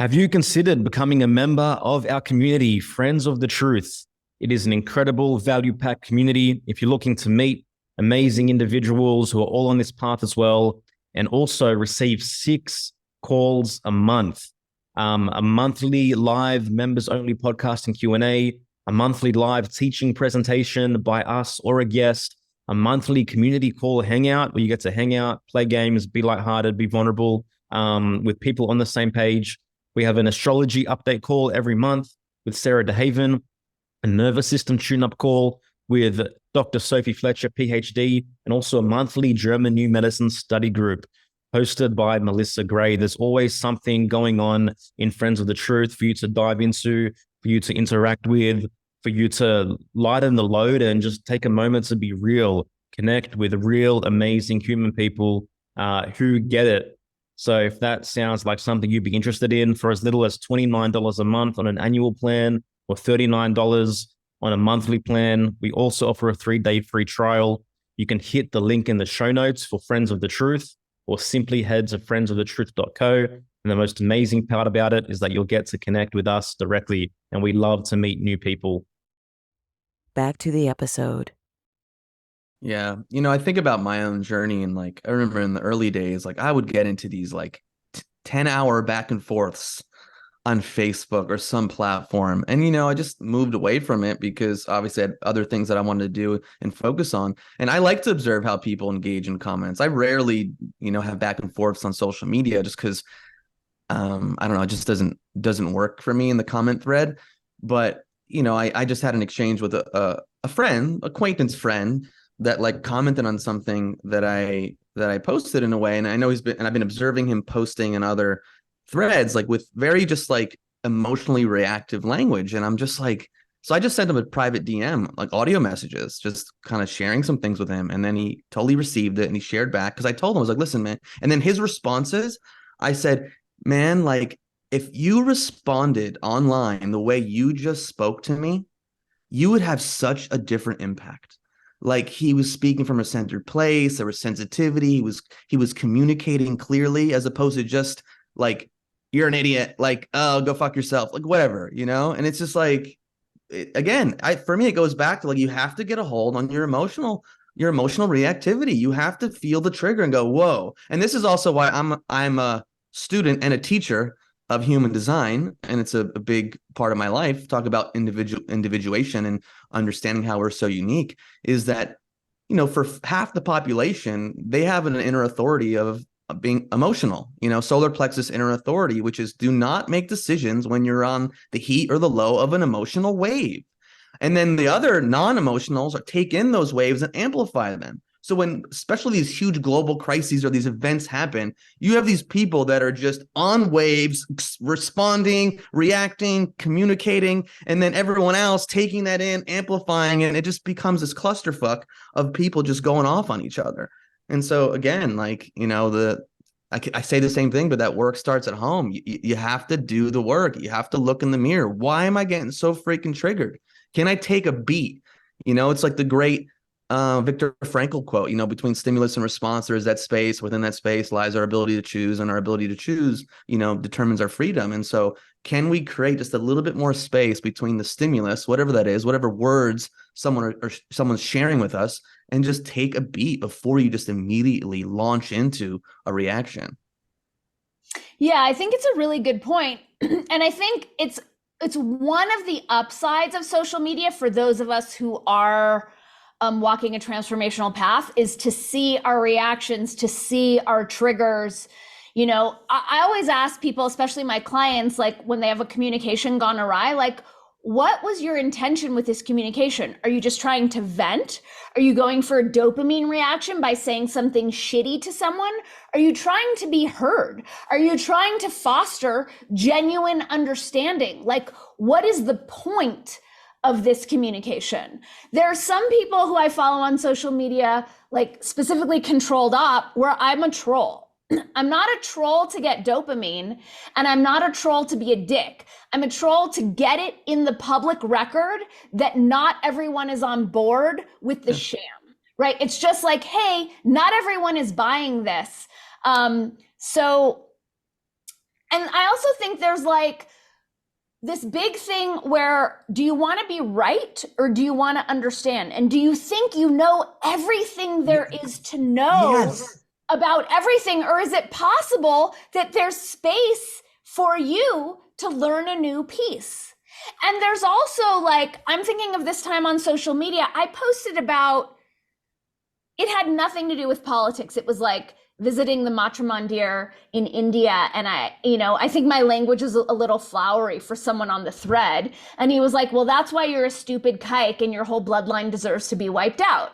Have you considered becoming a member of our community, Friends of the Truth? It is an incredible value-packed community. If you're looking to meet amazing individuals who are all on this path as well, and also receive 6 calls a month, a monthly live members-only podcast and Q&A, a monthly live teaching presentation by us or a guest, a monthly community call hangout where you get to hang out, play games, be lighthearted, be vulnerable with people on the same page. We have an astrology update call every month with Sarah DeHaven, a nervous system tune-up call with Dr. Sophie Fletcher, PhD, and also a monthly German New Medicine study group hosted by Melissa Gray. There's always something going on in Friends of the Truth for you to dive into, for you to interact with, for you to lighten the load and just take a moment to be real, connect with real, amazing human people who get it. So if that sounds like something you'd be interested in, for as little as $29 a month on an annual plan or $39 on a monthly plan, we also offer a 3-day free trial. You can hit the link in the show notes for Friends of the Truth, or simply head to friendsofthetruth.co. And the most amazing part about it is that you'll get to connect with us directly, and we love to meet new people. Back to the episode. Yeah. I think about my own journey, and like, I remember in the early days, like I would get into these like 10-hour back and forths on Facebook or some platform. And, I just moved away from it because obviously I had other things that I wanted to do and focus on. And I like to observe how people engage in comments. I rarely, have back and forths on social media just because, I don't know, it just doesn't work for me in the comment thread. But, I just had an exchange with a acquaintance friend that like commented on something that I posted in a way. And I know I've been observing him posting in other threads, like with very just like emotionally reactive language. And I'm just like, so I just sent him a private DM, like audio messages, just kind of sharing some things with him. And then he totally received it and he shared back. Cause I told him, I was like, listen, man. And then his responses, I said, man, like if you responded online the way you just spoke to me, you would have such a different impact. Like he was speaking from a centered place. There was sensitivity. He was communicating clearly, as opposed to just like, you're an idiot, like, oh, go fuck yourself, like whatever, And it's just like, for me, it goes back to like, you have to get a hold on your emotional reactivity. You have to feel the trigger and go, whoa. And this is also why I'm a student and a teacher of human design. And it's a big part of my life. Talk about individuation and understanding how we're so unique, is that, for half the population, they have an inner authority of being emotional, solar plexus inner authority, which is do not make decisions when you're on the heat or the low of an emotional wave. And then the other non-emotionals take in those waves and amplify them. So when especially these huge global crises or these events happen, you have these people that are just on waves, responding, reacting, communicating, and then everyone else taking that in, amplifying it. And it just becomes this clusterfuck of people just going off on each other. And so again, like, I say the same thing, but that work starts at home. You have to do the work. You have to look in the mirror. Why am I getting so freaking triggered? Can I take a beat? It's like the great Viktor Frankl quote, between stimulus and response, there is that space. Within that space lies our ability to choose, and our ability to choose, determines our freedom. And so can we create just a little bit more space between the stimulus, whatever that is, whatever words someone's sharing with us, and just take a beat before you just immediately launch into a reaction? Yeah, I think it's a really good point. And I think it's one of the upsides of social media for those of us who are walking a transformational path, is to see our reactions, to see our triggers. I always ask people, especially my clients, like when they have a communication gone awry, like, what was your intention with this communication? Are you just trying to vent? Are you going for a dopamine reaction by saying something shitty to someone? Are you trying to be heard? Are you trying to foster genuine understanding? Like, what is the point of this communication? There are some people who I follow on social media, like specifically controlled op, where I'm a troll. I'm not a troll to get dopamine, and I'm not a troll to be a dick. I'm a troll to get it in the public record that not everyone is on board with the sham, right? It's just like, hey, not everyone is buying this. And I also think there's like this big thing where, do you want to be right or do you want to understand? And do you think you know everything there is to know about everything? Or is it possible that there's space for you to learn a new piece? And there's also like, I'm thinking of this time on social media, I posted about, it had nothing to do with politics. It was like visiting the Matra Mandir in India. And I think my language is a little flowery for someone on the thread. And he was like, well, that's why you're a stupid kike and your whole bloodline deserves to be wiped out.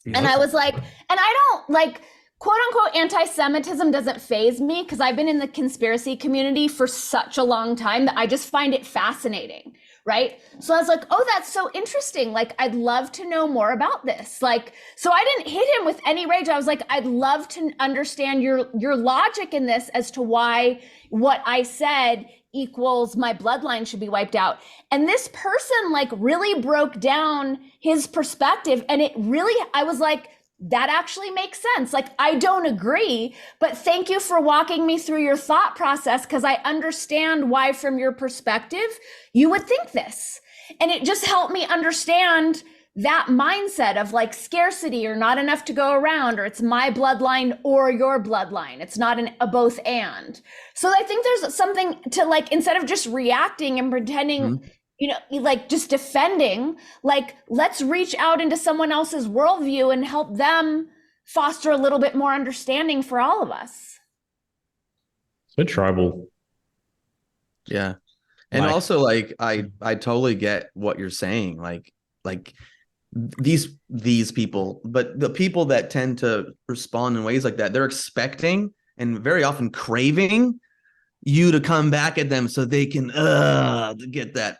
Yes. And I was like, and I don't like, quote unquote, anti-Semitism doesn't faze me because I've been in the conspiracy community for such a long time that I just find it fascinating, right? So I was like, oh, that's so interesting. Like, I'd love to know more about this. Like, so I didn't hit him with any rage. I was like, I'd love to understand your logic in this as to why what I said equals my bloodline should be wiped out. And this person like really broke down his perspective. And I was like, that actually makes sense. Like, I don't agree, but thank you for walking me through your thought process, because I understand why from your perspective you would think this. And it just helped me understand that mindset of like scarcity or not enough to go around, or it's my bloodline or your bloodline. It's not a both and. So I think there's something to like, instead of just reacting and pretending, like just defending, like, let's reach out into someone else's worldview and help them foster a little bit more understanding for all of us. So tribal. Yeah. And also like, I totally get what you're saying. Like these people, but the people that tend to respond in ways like that, they're expecting and very often craving you to come back at them so they can get that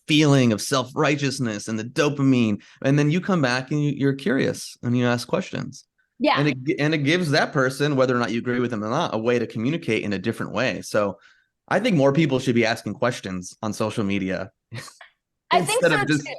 feeling of self-righteousness and the dopamine. And then you come back and you're curious and you ask questions. Yeah. And it gives that person, whether or not you agree with them or not, a way to communicate in a different way. So I think more people should be asking questions on social media. I think so of just too.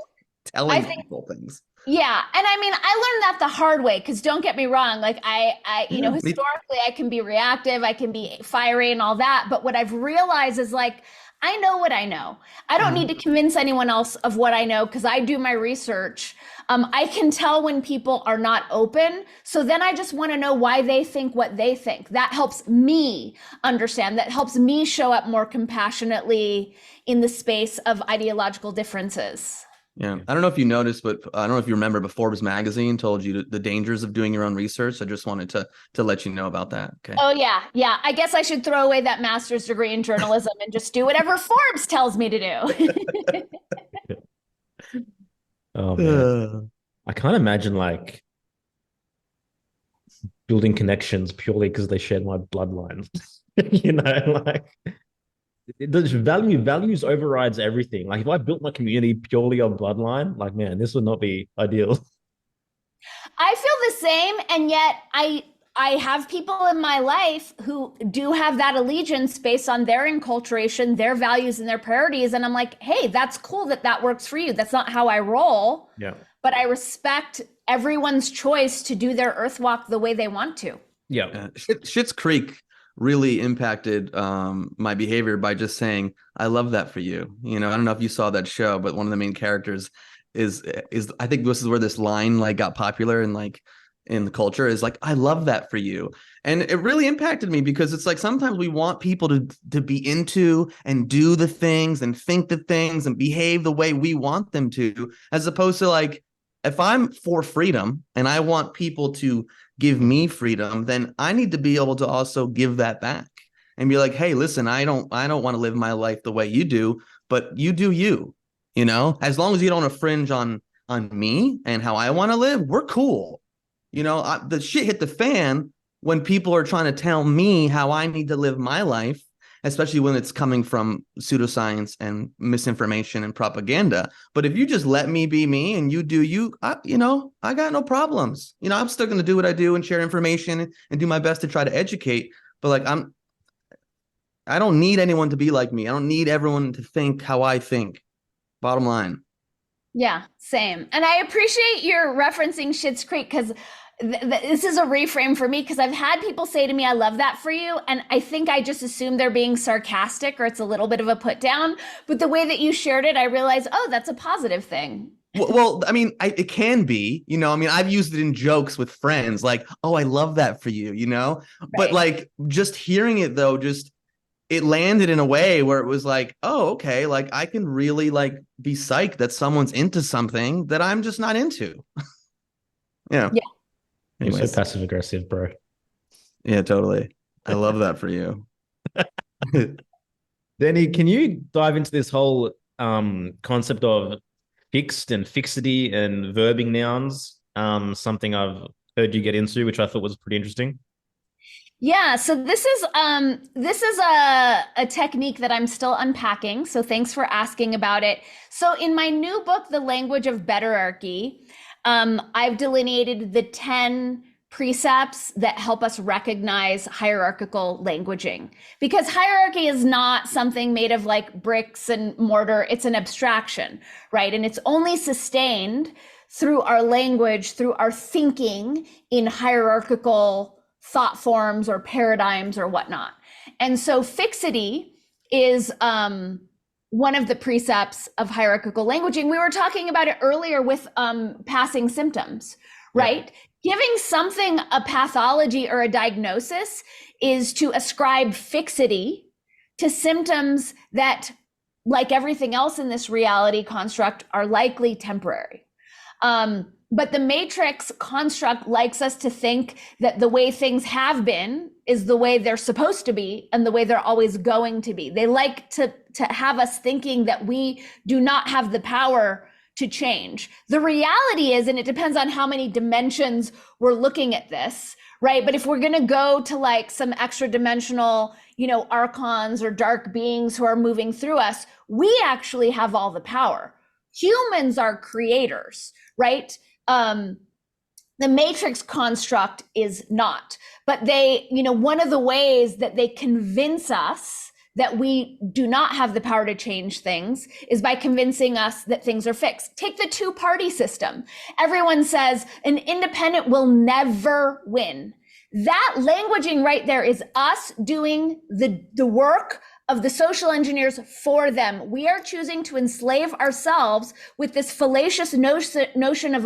Telling people things. Yeah. And I mean, I learned that the hard way, because don't get me wrong. Like historically I can be reactive, I can be fiery and all that. But what I've realized is like, I know what I know. I don't need to convince anyone else of what I know, because I do my research. I can tell when people are not open. So then I just want to know why they think what they think. That helps me understand. That helps me show up more compassionately in the space of ideological differences. Yeah. I don't know if you noticed, but I don't know if you remember, but Forbes magazine told you the dangers of doing your own research. I just wanted to let you know about that. Okay. Oh yeah, yeah. I guess I should throw away that master's degree in journalism and just do whatever Forbes tells me to do. Oh man, I can't imagine like building connections purely because they shared my bloodline. You know, like the values overrides everything. Like if I built my community purely on bloodline, like man, this would not be ideal. I feel the same, and yet I have people in my life who do have that allegiance based on their enculturation, their values, and their priorities. And I'm like, hey, that's cool that that works for you. That's not how I roll. Yeah. But I respect everyone's choice to do their earth walk the way they want to. Yeah. Schitt's Creek really impacted my behavior by just saying, I love that for you. You know, I don't know if you saw that show, but one of the main characters is I think this is where this line like got popular and like in the culture is like, I love that for you. And it really impacted me because it's like sometimes we want people to be into and do the things and think the things and behave the way we want them to, as opposed to like, if I'm for freedom and I want people to give me freedom, then I need to be able to also give that back and be like, hey, listen, I don't want to live my life the way you do, but you do you know, as long as you don't infringe on me and how I want to live, we're cool. You know, the shit hit the fan when people are trying to tell me how I need to live my life, especially when it's coming from pseudoscience and misinformation and propaganda. But if you just let me be me and you do you, I got no problems. You know, I'm still going to do what I do and share information and do my best to try to educate. But like, I don't need anyone to be like me. I don't need everyone to think how I think. Bottom line. Yeah, same. And I appreciate your referencing Schitt's Creek because this is a reframe for me because I've had people say to me, I love that for you. And I think I just assume they're being sarcastic or it's a little bit of a put down. But the way that you shared it, I realized, oh, that's a positive thing. Well, I mean, it can be, you know, I mean, I've used it in jokes with friends like, oh, I love that for you, you know, right. But like just hearing it, though, it landed in a way where it was like, oh, okay, like I can really like be psyched that someone's into something that I'm just not into. Yeah. You're so passive aggressive, bro. Yeah, totally. I love that for you. Danny, can you dive into this whole concept of fixed and fixity and verbing nouns? Something I've heard you get into, which I thought was pretty interesting. Yeah, so this is a technique that I'm still unpacking. So thanks for asking about it. So in my new book, The Language of Betterarchy, I've delineated the 10 precepts that help us recognize hierarchical languaging, because hierarchy is not something made of like bricks and mortar. It's an abstraction, right? And it's only sustained through our language, through our thinking in hierarchical thought forms or paradigms or whatnot. And so fixity is one of the precepts of hierarchical languaging. We were talking about it earlier with passing symptoms, right? Yeah. Giving something a pathology or a diagnosis is to ascribe fixity to symptoms that, like everything else in this reality construct, are likely temporary. But the matrix construct likes us to think that the way things have been is the way they're supposed to be and the way they're always going to be. They like to have us thinking that we do not have the power to change. The reality is, and it depends on how many dimensions we're looking at this, right? But if we're going to go to like some extra dimensional, you know, archons or dark beings who are moving through us, we actually have all the power. Humans are creators, right? The matrix construct is not, but they, you know, one of the ways that they convince us that we do not have the power to change things is by convincing us that things are fixed. Take the two-party system. Everyone says an independent will never win. That languaging right there is us doing the work of the social engineers for them. We are choosing to enslave ourselves with this fallacious notion of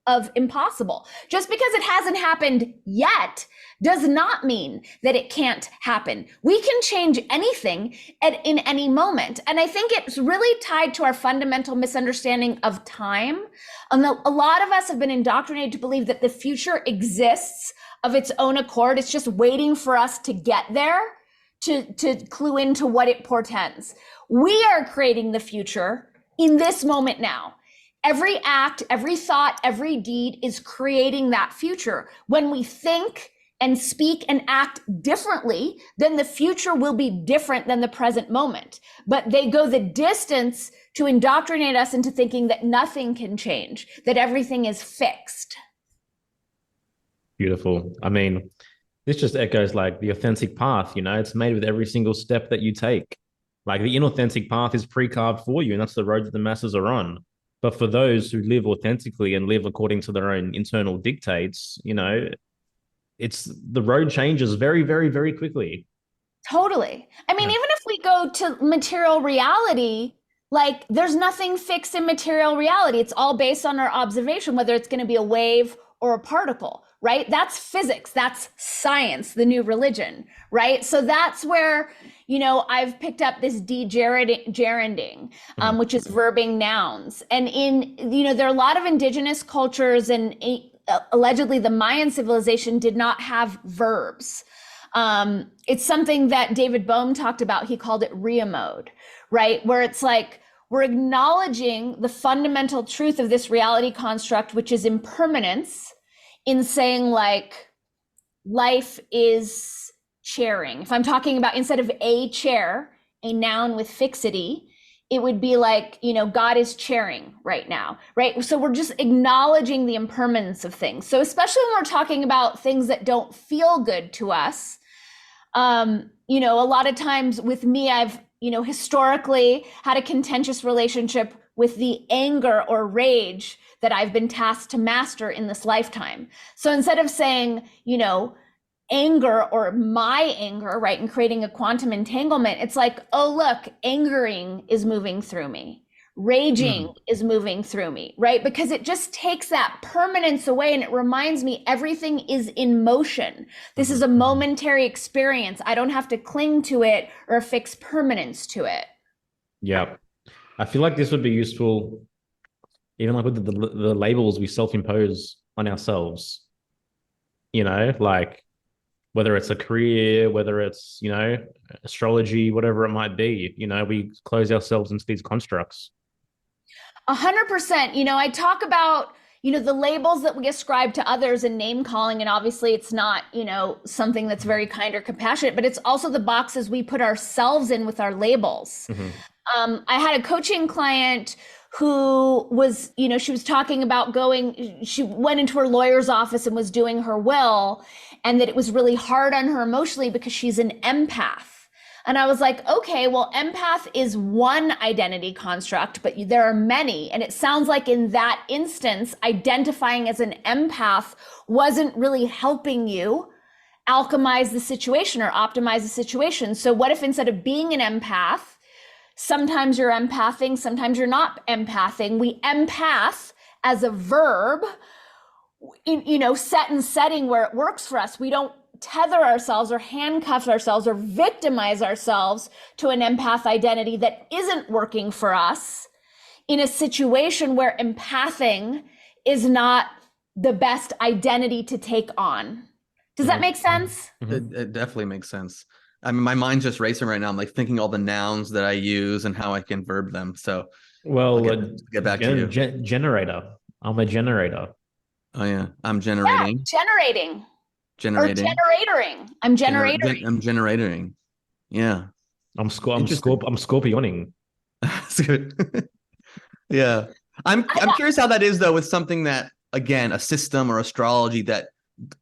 of impossible. Just because it hasn't happened yet does not mean that it can't happen. We can change anything in any moment. And I think it's really tied to our fundamental misunderstanding of time. A lot of us have been indoctrinated to believe that the future exists of its own accord. It's just waiting for us to get there to clue into what it portends. We are creating the future in this moment now. Every act, every thought, every deed is creating that future. When we think and speak and act differently, then the future will be different than the present moment. But they go the distance to indoctrinate us into thinking that nothing can change, that everything is fixed. Beautiful. I mean, this just echoes like the authentic path, it's made with every single step that you take. Like the inauthentic path is pre-carved for you, and that's the road that the masses are on. But for those who live authentically and live according to their own internal dictates, it's the road changes very, very, very quickly. Totally. I mean, even if we go to material reality, like there's nothing fixed in material reality. It's all based on our observation, whether it's going to be a wave or a particle, right? That's physics. That's science, the new religion, right? So that's where, I've picked up this gerunding, which is verbing nouns. And there are a lot of indigenous cultures, and allegedly the Mayan civilization did not have verbs. It's something that David Bohm talked about. He called it Ria mode, right? Where it's like, we're acknowledging the fundamental truth of this reality construct, which is impermanence, in saying like, life is chairing. If I'm talking about, instead of a chair, a noun with fixity, it would be like, God is chairing right now, right? So we're just acknowledging the impermanence of things. So especially when we're talking about things that don't feel good to us, a lot of times with me, I've, historically had a contentious relationship with the anger or rage that I've been tasked to master in this lifetime. So instead of saying, anger or my anger, right, and creating a quantum entanglement, it's like, oh, look, angering is moving through me. Raging is moving through me, right? Because it just takes that permanence away, and it reminds me everything is in motion. This is a momentary experience. I don't have to cling to it or affix permanence to it. Yeah. I feel like this would be useful, even like with the labels we self-impose on ourselves, like whether it's a career, whether it's, astrology, whatever it might be, we close ourselves into these constructs. 100%. I talk about, the labels that we ascribe to others and name calling. And obviously it's not, something that's very kind or compassionate, but it's also the boxes we put ourselves in with our labels. I had a coaching client who was, she was talking about she went into her lawyer's office and was doing her will, and that it was really hard on her emotionally because she's an empath. And I was like, okay, well, empath is one identity construct, but there are many. And it sounds like in that instance, identifying as an empath wasn't really helping you alchemize the situation or optimize the situation. So what if instead of being an empath, sometimes you're empathing, sometimes you're not empathing. We empath as a verb, set in setting where it works for us. We don't tether ourselves or handcuff ourselves or victimize ourselves to an empath identity that isn't working for us in a situation where empathing is not the best identity to take on. Does that make sense? It definitely makes sense. I mean, my mind's just racing right now. I'm like thinking all the nouns that I use and how I can verb them. So, well, get back to you. Generator. I'm a generator. Oh yeah, I'm generating. Yeah, generating. Or generatoring. I'm generating. I'm generating. Yeah. I'm scorpioning. That's good. Yeah. I'm curious how that is though, with something that, again, a system or astrology that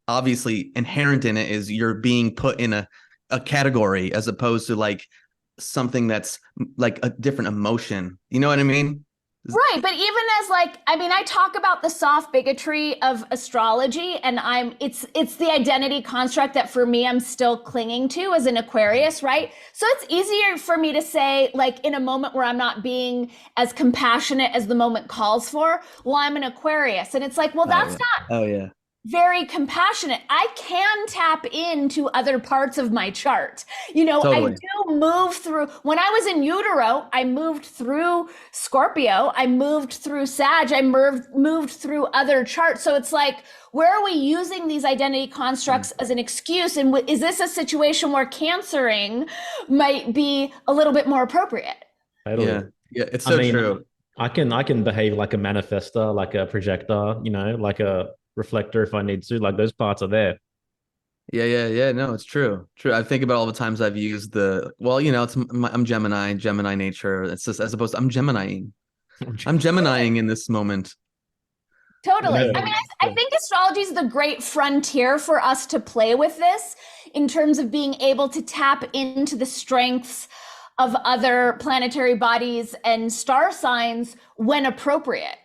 obviously inherent in it is you're being put in a category as opposed to like something that's like a different emotion. You know what I mean? Right, but even as like, I mean, I talk about the soft bigotry of astrology, and it's the identity construct that for me I'm still clinging to as an Aquarius, right? So it's easier for me to say, like, in a moment where I'm not being as compassionate as the moment calls for, well, I'm an Aquarius, and it's like, well, that's not Oh yeah. very compassionate. I can tap into other parts of my chart. You know, Totally. I do move through. When I was in utero, I moved through Scorpio, I moved through Sag, I moved through other charts. So it's like, where are we using these identity constructs as an excuse? And is this a situation where cancering might be a little bit more appropriate? Totally. Yeah. Yeah. It's so true. I can behave like a manifester, like a projector, you know, like a reflector if I need to. Like those parts are there. Yeah. No, it's true. True. I think about all the times I've used I'm Gemini nature. It's just as opposed to I'm Geminiing in this moment. Totally. Yeah. I mean, I think astrology is the great frontier for us to play with this in terms of being able to tap into the strengths of other planetary bodies and star signs when appropriate.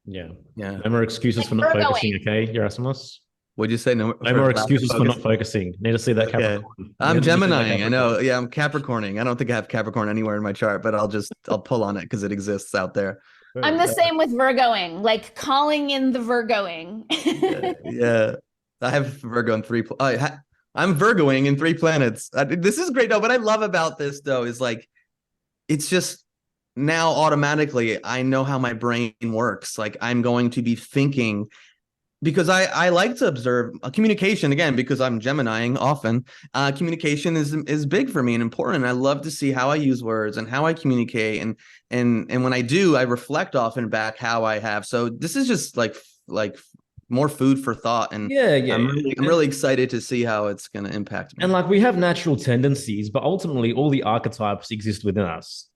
Yeah. Yeah. No more excuses for not focusing, okay, Erasmus? What'd you say? No more excuses for not focusing. Need to see that Okay. Capricorn. I'm Geminiing. I know. Yeah, I'm Capricorning. I don't think I have Capricorn anywhere in my chart, but I'll pull on it because it exists out there. I'm the same with Virgoing, like calling in the Virgoing. Yeah. I have Virgo in I'm Virgoing in 3 planets. This is great. No, what I love about this though is like, it's just now automatically I know how my brain works. Like I'm going to be thinking, because I like to observe communication again, because I'm Geminiing often. Communication is big for me and important. I love to see how I use words and how I communicate, and when I do, I reflect often back how I have. So this is just like more food for thought, and yeah. I'm really excited to see how it's going to impact me. And like we have natural tendencies, but ultimately all the archetypes exist within us.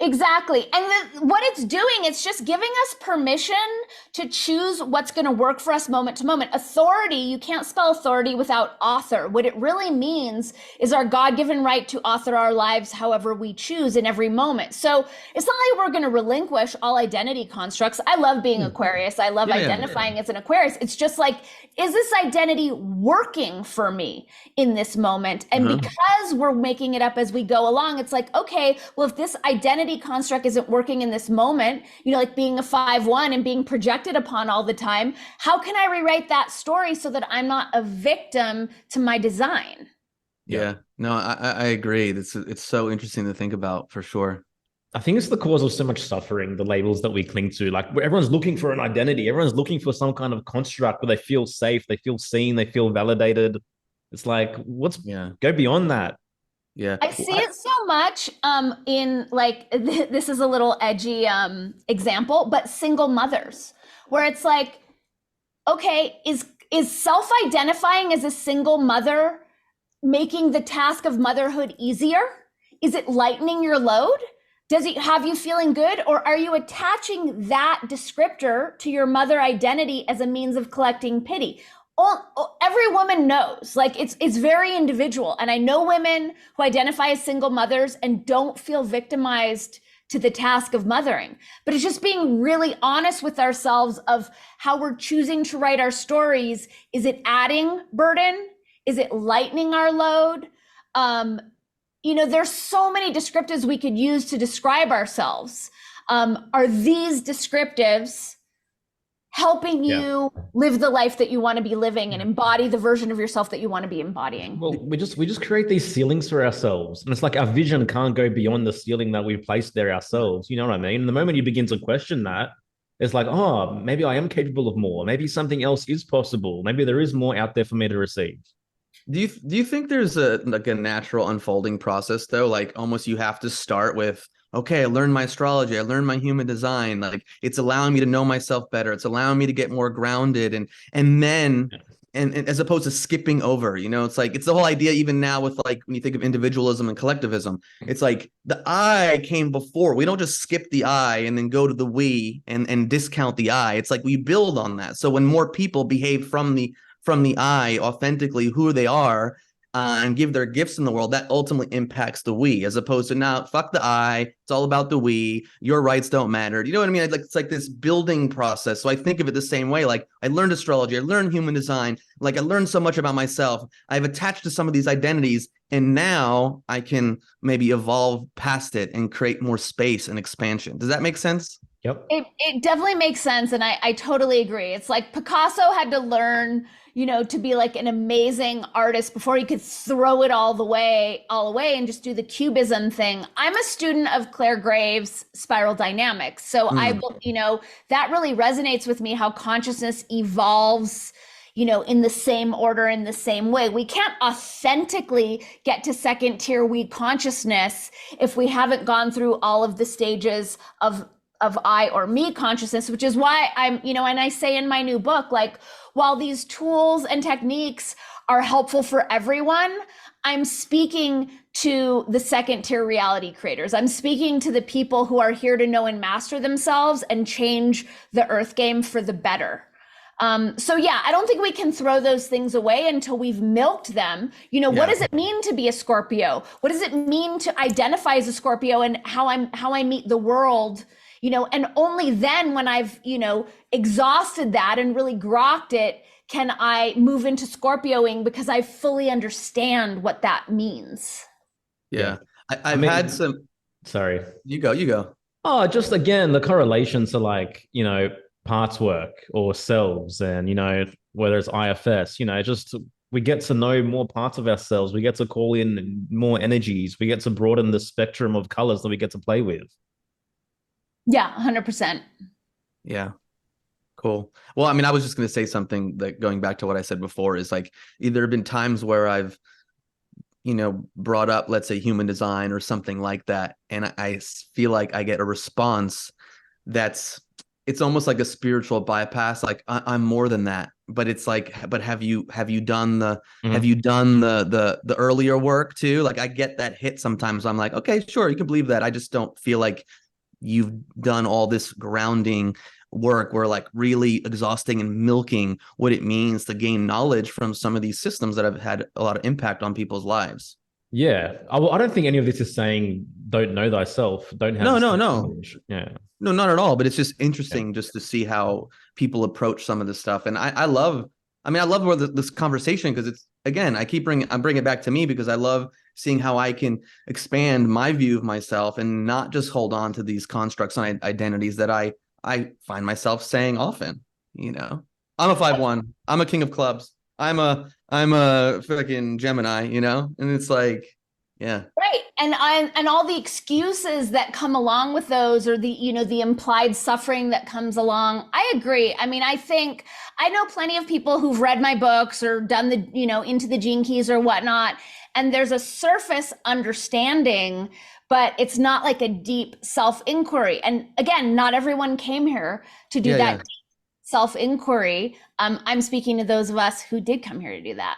Exactly. And what it's doing, it's just giving us permission to choose what's going to work for us moment to moment. Authority, you can't spell authority without author. What it really means is our God-given right to author our lives however we choose in every moment. So it's not like we're going to relinquish all identity constructs. I love being Aquarius. I love identifying as an Aquarius. It's just like, is this identity working for me in this moment? And because we're making it up as we go along, it's like, okay, well, if this identity construct isn't working in this moment, you know, like being a 5/1 and being projected upon all the time, how can I rewrite that story so that I'm not a victim to my design? Yeah, no, I agree. It's so interesting to think about for sure. I think it's the cause of so much suffering, the labels that we cling to. Like everyone's looking for an identity. Everyone's looking for some kind of construct where they feel safe, they feel seen, they feel validated. It's like, go beyond that. Yeah. I see it so much in like, this is a little edgy example, but single mothers, where it's like, okay, is self-identifying as a single mother making the task of motherhood easier? Is it lightening your load? Does it have you feeling good? Or are you attaching that descriptor to your mother identity as a means of collecting pity? Every woman knows, like it's very individual. And I know women who identify as single mothers and don't feel victimized to the task of mothering, but it's just being really honest with ourselves of how we're choosing to write our stories. Is it adding burden? Is it lightening our load? You know, there's so many descriptives we could use to describe ourselves. Are these descriptives helping you live the life that you want to be living and embody the version of yourself that you want to be embodying? Well, we just create these ceilings for ourselves. And it's like our vision can't go beyond the ceiling that we've placed there ourselves. You know what I mean? And the moment you begin to question that, it's like, oh, maybe I am capable of more. Maybe something else is possible. Maybe there is more out there for me to receive. Do you think there's a natural unfolding process though? Like almost you have to start with, okay, I learned my astrology, I learned my human design. Like it's allowing me to know myself better. It's allowing me to get more grounded and then and as opposed to skipping over, you know, it's like it's the whole idea even now with like when you think of individualism and collectivism, it's like the I came before. We don't just skip the I and then go to the we and discount the I. It's like we build on that. So when more people behave from the I authentically who they are, and give their gifts in the world, that ultimately impacts the we, as opposed to now, fuck the I, it's all about the we, your rights don't matter. You know what I mean? Like, it's like this building process. So I think of it the same way. Like, I learned astrology, I learned human design, like I learned so much about myself. I've attached to some of these identities, and now I can maybe evolve past it and create more space and expansion. Does that make sense? Yep. It definitely makes sense. And I totally agree. It's like Picasso had to learn, to be like an amazing artist before he could throw it all away and just do the cubism thing. I'm a student of Claire Graves' spiral dynamics. So that really resonates with me, how consciousness evolves, in the same order, in the same way. We can't authentically get to second tier we consciousness if we haven't gone through all of the stages of I or me consciousness, which is why I'm, and I say in my new book, like, while these tools and techniques are helpful for everyone, I'm speaking to the second tier reality creators. I'm speaking to the people who are here to know and master themselves and change the earth game for the better. So yeah, I don't think we can throw those things away until we've milked them. What does it mean to be a Scorpio? What does it mean to identify as a Scorpio, and how I meet the world? And only then, when I've, exhausted that and really grokked it, can I move into Scorpioing, because I fully understand what that means. Yeah. I've had some. Sorry. You go. Oh, just again, the correlation to like, parts work or selves, and, whether it's IFS, just we get to know more parts of ourselves. We get to call in more energies. We get to broaden the spectrum of colors that we get to play with. Yeah, 100%. Yeah. Cool. Well, I mean, I was just going to say something that, going back to what I said before, is like, there have been times where I've, brought up, let's say, human design or something like that, and I feel like I get a response it's almost like a spiritual bypass. Like, I'm more than that. But it's like, but have you done the have you done the earlier work too? Like, I get that hit sometimes. I'm like, okay, sure, you can believe that. I just don't feel like you've done all this grounding work. We're like really exhausting and milking what it means to gain knowledge from some of these systems that have had a lot of impact on people's lives. Yeah. I don't think any of this is saying don't know thyself. Don't have no. knowledge. Yeah. No, not at all. But it's just interesting just to see how people approach some of this stuff. And I love where this conversation, because it's, again, I'm bringing it back to me, because I love seeing how I can expand my view of myself and not just hold on to these constructs and identities that I find myself saying often. I'm a 5-1. I'm a king of clubs. I'm a fucking Gemini, and it's like, yeah. Right. And all the excuses that come along with those, or the implied suffering that comes along. I agree. I mean, I know plenty of people who've read my books or done the, Into the Gene Keys or whatnot. And there's a surface understanding, but it's not like a deep self-inquiry. And again, not everyone came here to do that. Deep self-inquiry. I'm speaking to those of us who did come here to do that.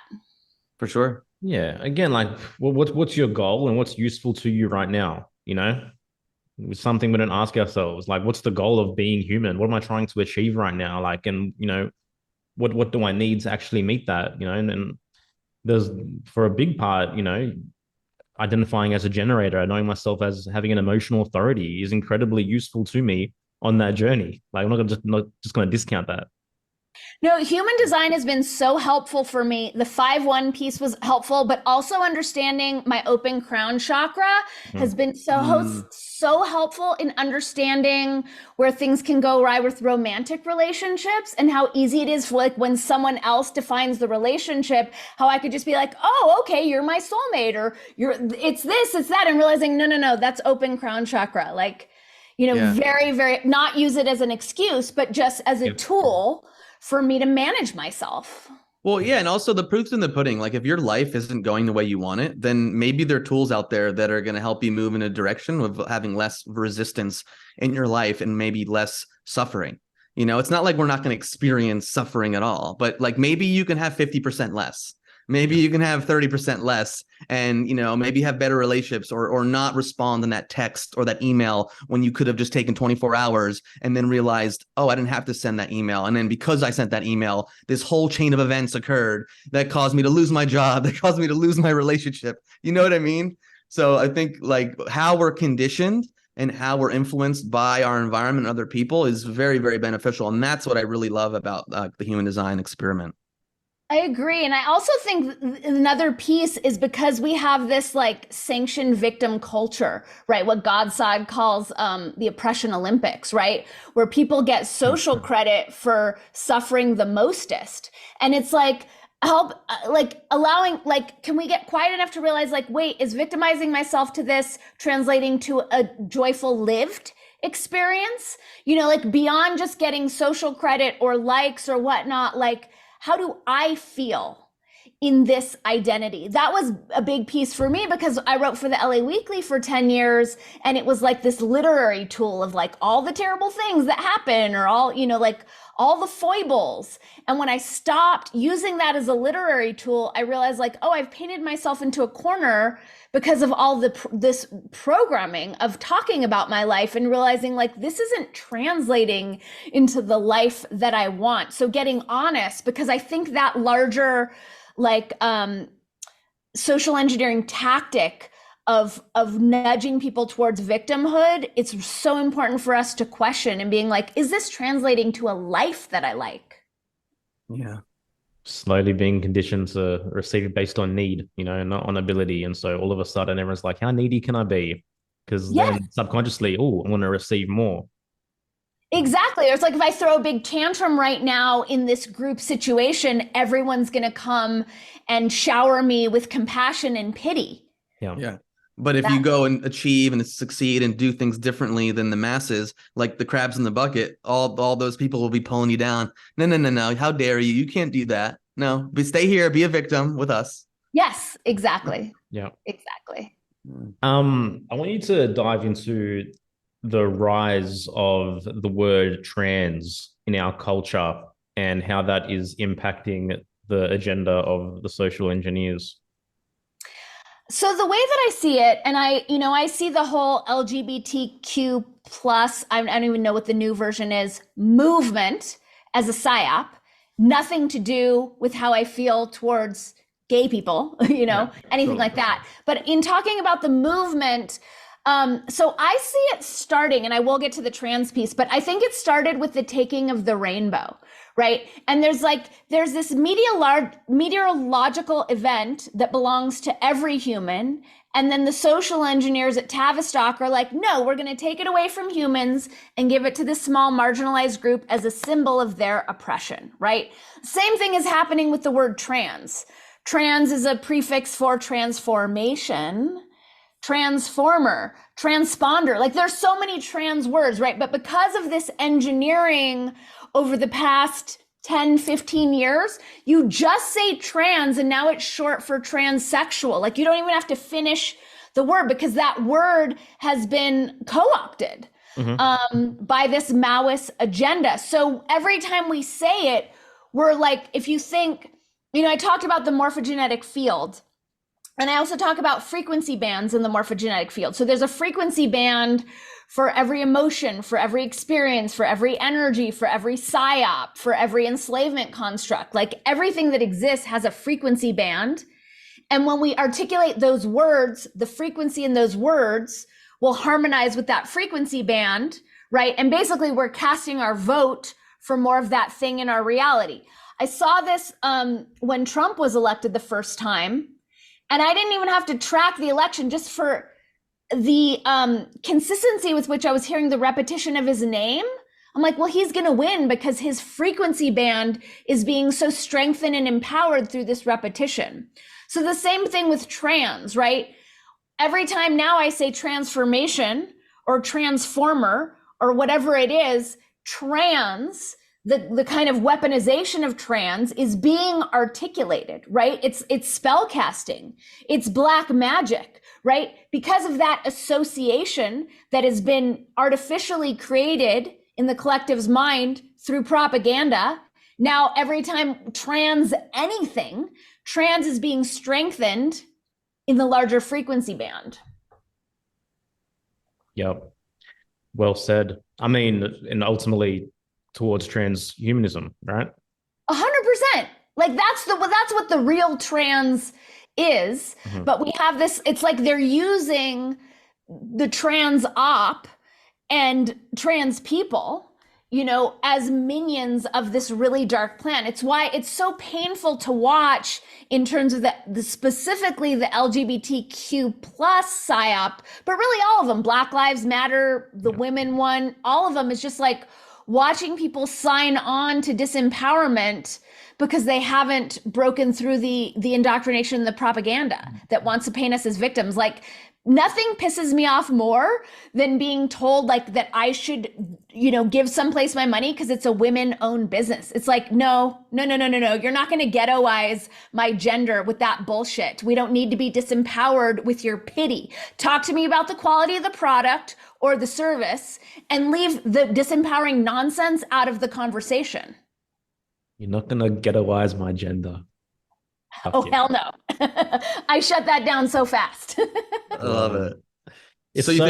For sure. Yeah. Again, like, what's your goal and what's useful to you right now? It's something we don't ask ourselves. Like, what's the goal of being human? What am I trying to achieve right now? Like, and what do I need to actually meet that? And there's, for a big part, identifying as a generator, knowing myself as having an emotional authority is incredibly useful to me on that journey. Like, I'm not just going to discount that. No, human design has been so helpful for me. The 5-1 piece was helpful, but also understanding my open crown chakra has been so helpful in understanding where things can go right with romantic relationships, and how easy it is for, like, when someone else defines the relationship, how I could just be like, oh, okay, you're my soulmate, or it's this, it's that, and realizing, no, that's open crown chakra. Like, very, very, not use it as an excuse, but just as a tool for me to manage myself. Well, yeah. And also, the proof's in the pudding. Like, if your life isn't going the way you want it, then maybe there are tools out there that are going to help you move in a direction of having less resistance in your life and maybe less suffering. It's not like we're not going to experience suffering at all, but like, maybe you can have 50% less. Maybe you can have 30% less and, maybe have better relationships or not respond in that text or that email when you could have just taken 24 hours and then realized, oh, I didn't have to send that email. And then because I sent that email, this whole chain of events occurred that caused me to lose my job, that caused me to lose my relationship. You know what I mean? So I think like how we're conditioned and how we're influenced by our environment and other people is very, very beneficial. And that's what I really love about the human design experiment. I agree. And I also think another piece is because we have this like sanctioned victim culture, right? What Godside calls the oppression Olympics, right? Where people get social credit for suffering the mostest. And it's like, can we get quiet enough to realize like, wait, is victimizing myself to this translating to a joyful lived experience? Like beyond just getting social credit or likes or whatnot, like, how do I feel in this identity? That was a big piece for me because I wrote for the LA Weekly for 10 years and it was like this literary tool of like all the terrible things that happen or all, like all the foibles. And when I stopped using that as a literary tool, I realized like, oh, I've painted myself into a corner because of all this programming of talking about my life and realizing like this isn't translating into the life that I want. So getting honest, because I think that larger like social engineering tactic of nudging people towards victimhood, it's so important for us to question and being like, is this translating to a life that I like? Yeah. Slowly being conditioned to receive based on need, not on ability. And so all of a sudden everyone's like, how needy can I be? Because then subconsciously, oh, I want to receive more. Exactly. It's like if I throw a big tantrum right now in this group situation, everyone's going to come and shower me with compassion and pity. Yeah. But if you go and achieve and succeed and do things differently than the masses, like the crabs in the bucket, all those people will be pulling you down. No. How dare you? You can't do that. No, but stay here, be a victim with us. Yes, exactly. Yeah. Exactly. I want you to dive into the rise of the word trans in our culture and how that is impacting the agenda of the social engineers. So the way that I see it, and I see the whole LGBTQ plus, I don't even know what the new version is, movement as a psyop, nothing to do with how I feel towards gay people, anything like that. But in talking about the movement, so I see it starting, and I will get to the trans piece, but I think it started with the taking of the rainbow, right? And there's this meteorological event that belongs to every human. And then the social engineers at Tavistock are like, no, we're going to take it away from humans and give it to this small marginalized group as a symbol of their oppression, right? Same thing is happening with the word trans. Trans is a prefix for transformation, transformer, transponder. Like there's so many trans words, right? But because of this engineering over the past 10, 15 years, you just say trans and now it's short for transsexual. Like you don't even have to finish the word because that word has been co-opted by this Maoist agenda. So every time we say it, we're like, if you think, I talked about the morphogenetic field. And I also talk about frequency bands in the morphogenetic field. So there's a frequency band for every emotion, for every experience, for every energy, for every psyop, for every enslavement construct. Like everything that exists has a frequency band. And when we articulate those words, the frequency in those words will harmonize with that frequency band, right? And basically we're casting our vote for more of that thing in our reality. I saw this when Trump was elected the first time. And I didn't even have to track the election just for the consistency with which I was hearing the repetition of his name. I'm like, well, he's going to win because his frequency band is being so strengthened and empowered through this repetition. So the same thing with trans, right? Every time now I say transformation or transformer or whatever it is, trans, the kind of weaponization of trans is being articulated, right? It's spell casting, it's black magic, right? Because of that association that has been artificially created in the collective's mind through propaganda. Now, every time trans anything, trans is being strengthened in the larger frequency band. Yep. Well said. I mean, and ultimately towards transhumanism, right? 100%. Like that's what the real trans is. Mhm. But we have this, it's like they're using the trans op and trans people, you know, as minions of this really dark plan. It's why it's so painful to watch in terms of the specifically the LGBTQ plus psyop, but really all of them, Black Lives Matter, the women one, all of them is just like watching people sign on to disempowerment because they haven't broken through the indoctrination and the propaganda that wants to paint us as victims. Like, nothing pisses me off more than being told like that I should, you know, give someplace my money because it's a women-owned business. It's like, no. You're not going to ghettoize my gender with that bullshit. We don't need to be disempowered with your pity. Talk to me about the quality of the product or the service and leave the disempowering nonsense out of the conversation. You're not going to ghettoize my gender. Oh, hell no. I shut that down so fast. I love it. It's So you so-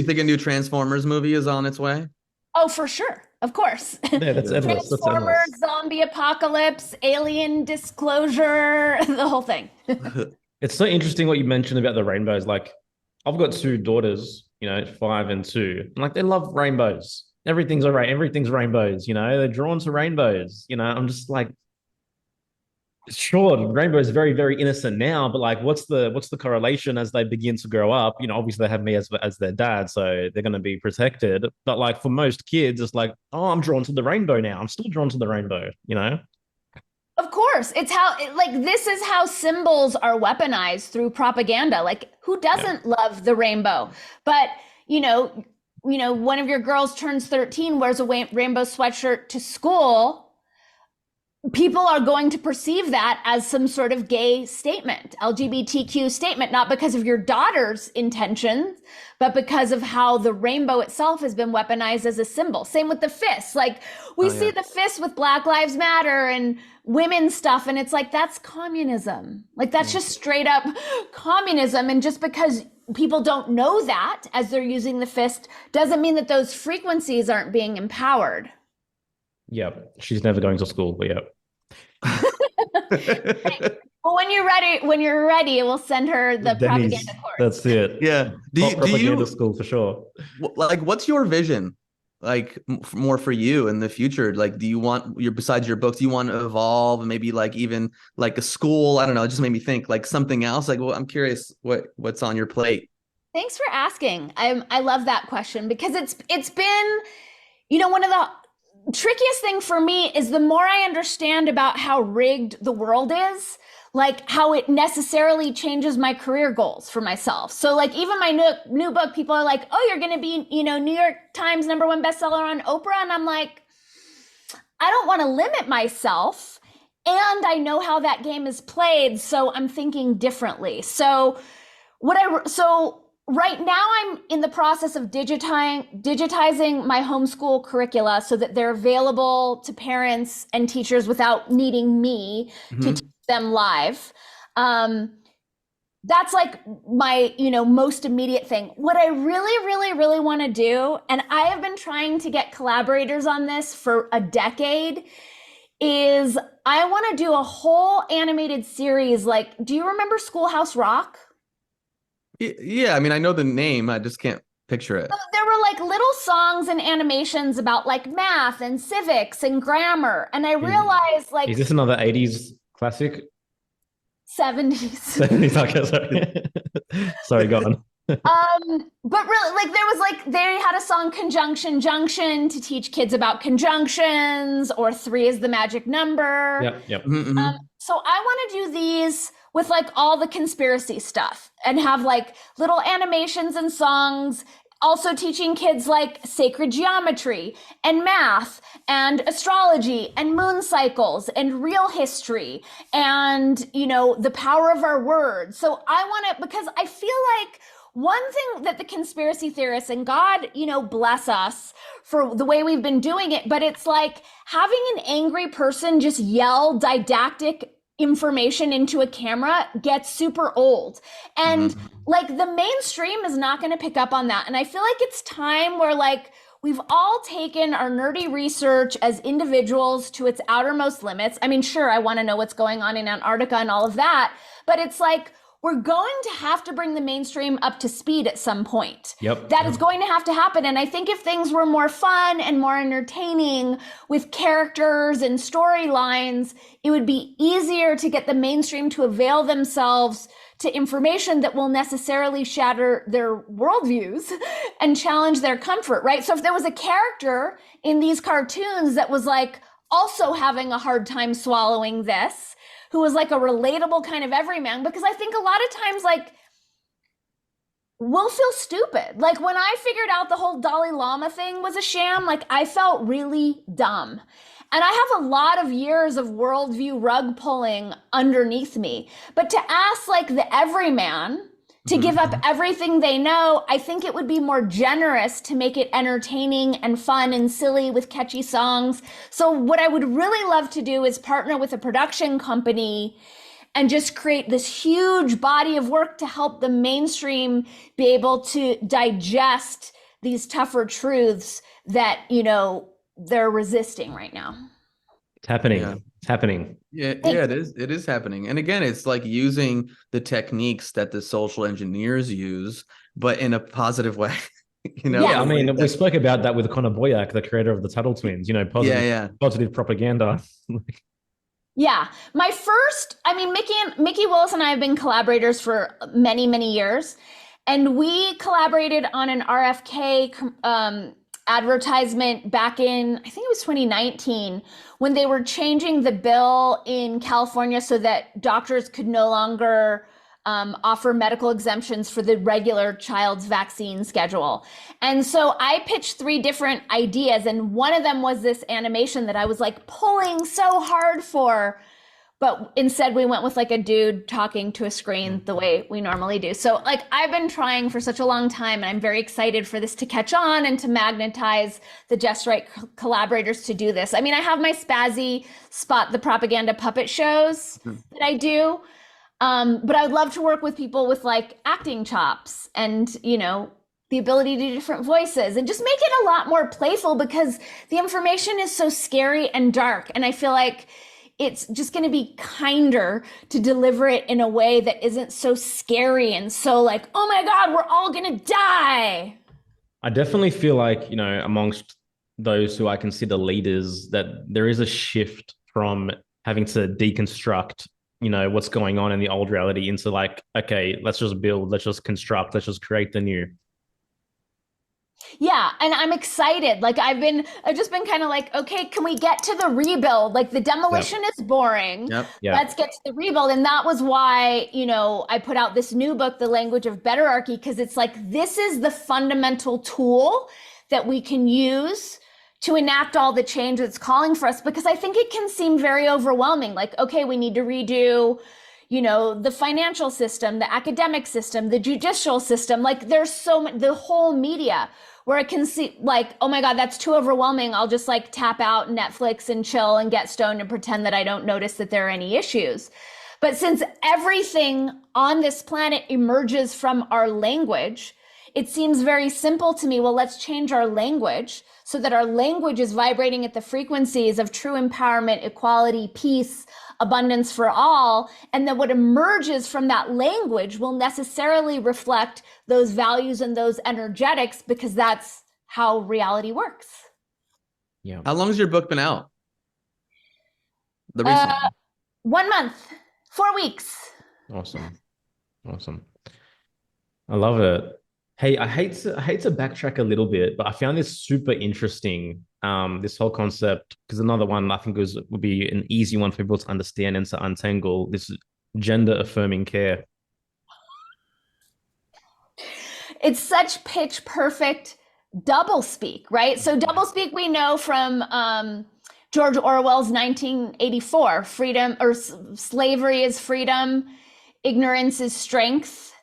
think a new Transformers movie is on its way? Oh, for sure. Of course. Yeah, that's endless. That's Transformers, endless. zombie apocalypse, alien disclosure, the whole thing. It's so interesting what you mentioned about the rainbows. Like, I've got two daughters, you know, 5 and 2. And like, they love rainbows. Everything's all right. Everything's rainbows, you know, they're drawn to rainbows. You know, I'm just like, sure, the rainbow is very, very innocent now, but like, what's the correlation as they begin to grow up? You know, obviously they have me as their dad, so they're going to be protected. But like for most kids, it's like, oh, I'm drawn to the rainbow now. I'm still drawn to the rainbow, you know? Of course, it's like this is how symbols are weaponized through propaganda. Like, who doesn't love the rainbow? But you know, one of your girls turns 13, wears a rainbow sweatshirt to school. People are going to perceive that as some sort of gay statement, LGBTQ statement, not because of your daughter's intentions, but because of how the rainbow itself has been weaponized as a symbol. Same with the fist. Like, we see the fist with Black Lives Matter and women's stuff, and it's like, that's communism. Like, that's just straight up communism. And just because people don't know that as they're using the fist doesn't mean that those frequencies aren't being empowered. Yep. She's never going to school, but yep. Well, when you're ready, we'll send her the Denny's, propaganda course. that's it. Yeah. Propaganda school for sure. Like, what's your vision? Like, more for you in the future? Like, do you want besides your books, do you want to evolve and maybe like even like a school? I don't know. It just made me think like something else. Like, well, I'm curious what's on your plate. Thanks for asking. I love that question because it's been, you know, one of the trickiest thing for me is the more I understand about how rigged the world is, like how it necessarily changes my career goals for myself. So like even my new book, people are like, oh, you're going to be, you know, New York Times #1 bestseller on Oprah. And I'm like, I don't want to limit myself. And I know how that game is played. So I'm thinking differently. So right now, I'm in the process of digitizing my homeschool curricula so that they're available to parents and teachers without needing me to teach them live. That's like my, you know, most immediate thing. What I really, really, really want to do, and I have been trying to get collaborators on this for a decade, is I want to do a whole animated series. Like, do you remember Schoolhouse Rock? Yeah, I mean, I know the name. I just can't picture it. There were like little songs and animations about like math and civics and grammar. And I realized like Is this another 80s classic? 70s. 70s, okay, sorry. Sorry, go on. But really, like there was like, they had a song Conjunction Junction to teach kids about conjunctions, or 3 is the magic number. Yep. So I want to do these with like all the conspiracy stuff and have like little animations and songs, also teaching kids like sacred geometry and math and astrology and moon cycles and real history and, you know, the power of our words. So I want to, because I feel like one thing that the conspiracy theorists, and God, you know, bless us for the way we've been doing it, but it's like having an angry person just yell didactic information into a camera gets super old. And like the mainstream is not going to pick up on that. And I feel like it's time where like we've all taken our nerdy research as individuals to its outermost limits. I mean, sure, I want to know what's going on in Antarctica and all of that, but it's like we're going to have to bring the mainstream up to speed at some point. That is going to have to happen. And I think if things were more fun and more entertaining with characters and storylines, it would be easier to get the mainstream to avail themselves to information that will necessarily shatter their worldviews and challenge their comfort, right? So if there was a character in these cartoons that was like also having a hard time swallowing this, who was like a relatable kind of everyman, because I think a lot of times like we'll feel stupid. Like when I figured out the whole Dalai Lama thing was a sham, like I felt really dumb. And I have a lot of years of worldview rug pulling underneath me. But to ask like the everyman to give up everything they know, I think it would be more generous to make it entertaining and fun and silly with catchy songs. So what I would really love to do is partner with a production company and just create this huge body of work to help the mainstream be able to digest these tougher truths that, you know, they're resisting right now. It's happening. Yeah. It's happening. Yeah, it is. It is happening. And again, it's like using the techniques that the social engineers use, but in a positive way. You know? Yeah, I mean, we spoke about that with Connor Boyack, the creator of the Tuttle Twins, you know, positive propaganda. Yeah. My first, I mean, Mickey Willis and I have been collaborators for many, many years. And we collaborated on an RFK advertisement back in, I think it was 2019, when they were changing the bill in California so that doctors could no longer offer medical exemptions for the regular child's vaccine schedule. And so I pitched 3 different ideas, and one of them was this animation that I was like pulling so hard for, but instead we went with like a dude talking to a screen the way we normally do. So like I've been trying for such a long time, and I'm very excited for this to catch on and to magnetize the Just Right collaborators to do this. I mean, I have my spazzy Spot the Propaganda puppet shows that I do. But I would love to work with people with like acting chops and, you know, the ability to do different voices and just make it a lot more playful, because the information is so scary and dark. And I feel like it's just going to be kinder to deliver it in a way that isn't so scary and so like, oh my God, we're all going to die. I definitely feel like, you know, amongst those who I consider leaders, that there is a shift from having to deconstruct, you know, what's going on in the old reality into like, okay, let's just build, let's just construct, let's just create the new. Yeah. And I'm excited. Like I've just been kind of like, okay, can we get to the rebuild? Like the demolition is boring. Let's get to the rebuild. And that was why, you know, I put out this new book, The Language of Betterarchy, because it's like, this is the fundamental tool that we can use to enact all the change that's calling for us, because I think it can seem very overwhelming. Like, okay, we need to redo, you know, the financial system, the academic system, the judicial system. Like there's so much, the whole media, where it can see like, oh my God, that's too overwhelming. I'll just like tap out Netflix and chill and get stoned and pretend that I don't notice that there are any issues. But since everything on this planet emerges from our language, it seems very simple to me. Well, let's change our language so that our language is vibrating at the frequencies of true empowerment, equality, peace, abundance for all. And then what emerges from that language will necessarily reflect those values and those energetics, because that's how reality works. Yeah. How long has your book been out? The recent 1 month, 4 weeks. Awesome. I love it. Hey, I hate to backtrack a little bit, but I found this super interesting. This whole concept, because another one I think would be an easy one for people to understand and to untangle, this gender affirming care. It's such pitch perfect doublespeak, right? So doublespeak we know from George Orwell's 1984, freedom or slavery is freedom, ignorance is strength.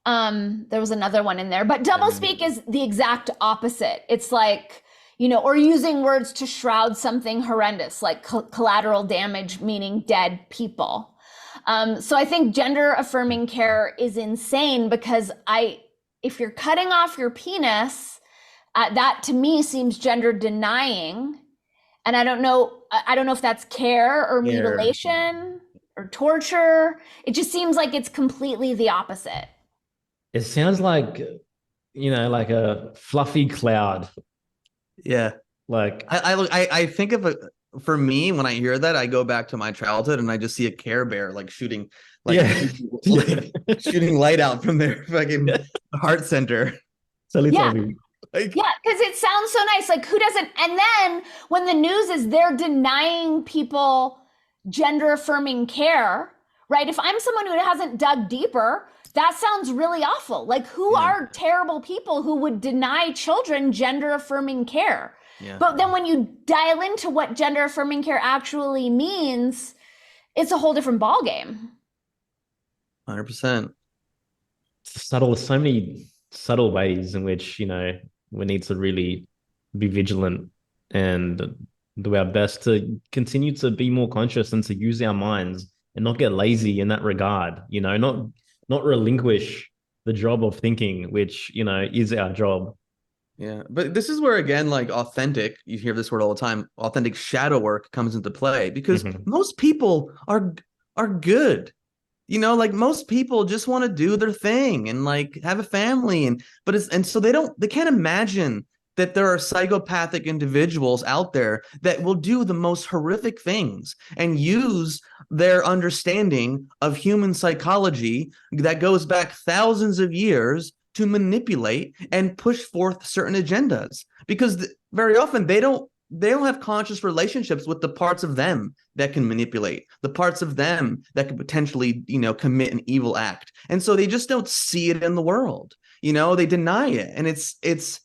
There was another one in there, but doublespeak is the exact opposite. It's like, you know, or using words to shroud something horrendous, like collateral damage, meaning dead people. So I think gender affirming care is insane because if you're cutting off your penis, that to me seems gender denying. And I don't know if that's care or mutilation or torture. It just seems like it's completely the opposite. It sounds like, like a fluffy cloud. Yeah. Like I think of it, for me, when I hear that, I go back to my childhood and I just see a Care Bear like shooting shooting light out from their fucking heart center. Yeah. Like, yeah, because it sounds so nice. Like, who doesn't? And then when the news is they're denying people gender affirming care, right? If I'm someone who hasn't dug deeper, that sounds really awful. Like, who are terrible people who would deny children gender affirming care? Yeah. But then when you dial into what gender affirming care actually means, it's a whole different ballgame. 100%. So many subtle ways in which, we need to really be vigilant and do our best to continue to be more conscious and to use our minds and not get lazy in that regard, not relinquish the job of thinking, which, is our job. Yeah. But this is where, again, like authentic, you hear this word all the time, authentic shadow work comes into play because most people are good. Like most people just want to do their thing and like have a family so they can't imagine that there are psychopathic individuals out there that will do the most horrific things and use their understanding of human psychology that goes back thousands of years to manipulate and push forth certain agendas, because very often they don't have conscious relationships with the parts of them that can manipulate, the parts of them that could potentially, commit an evil act. And so they just don't see it in the world. They deny it. And it's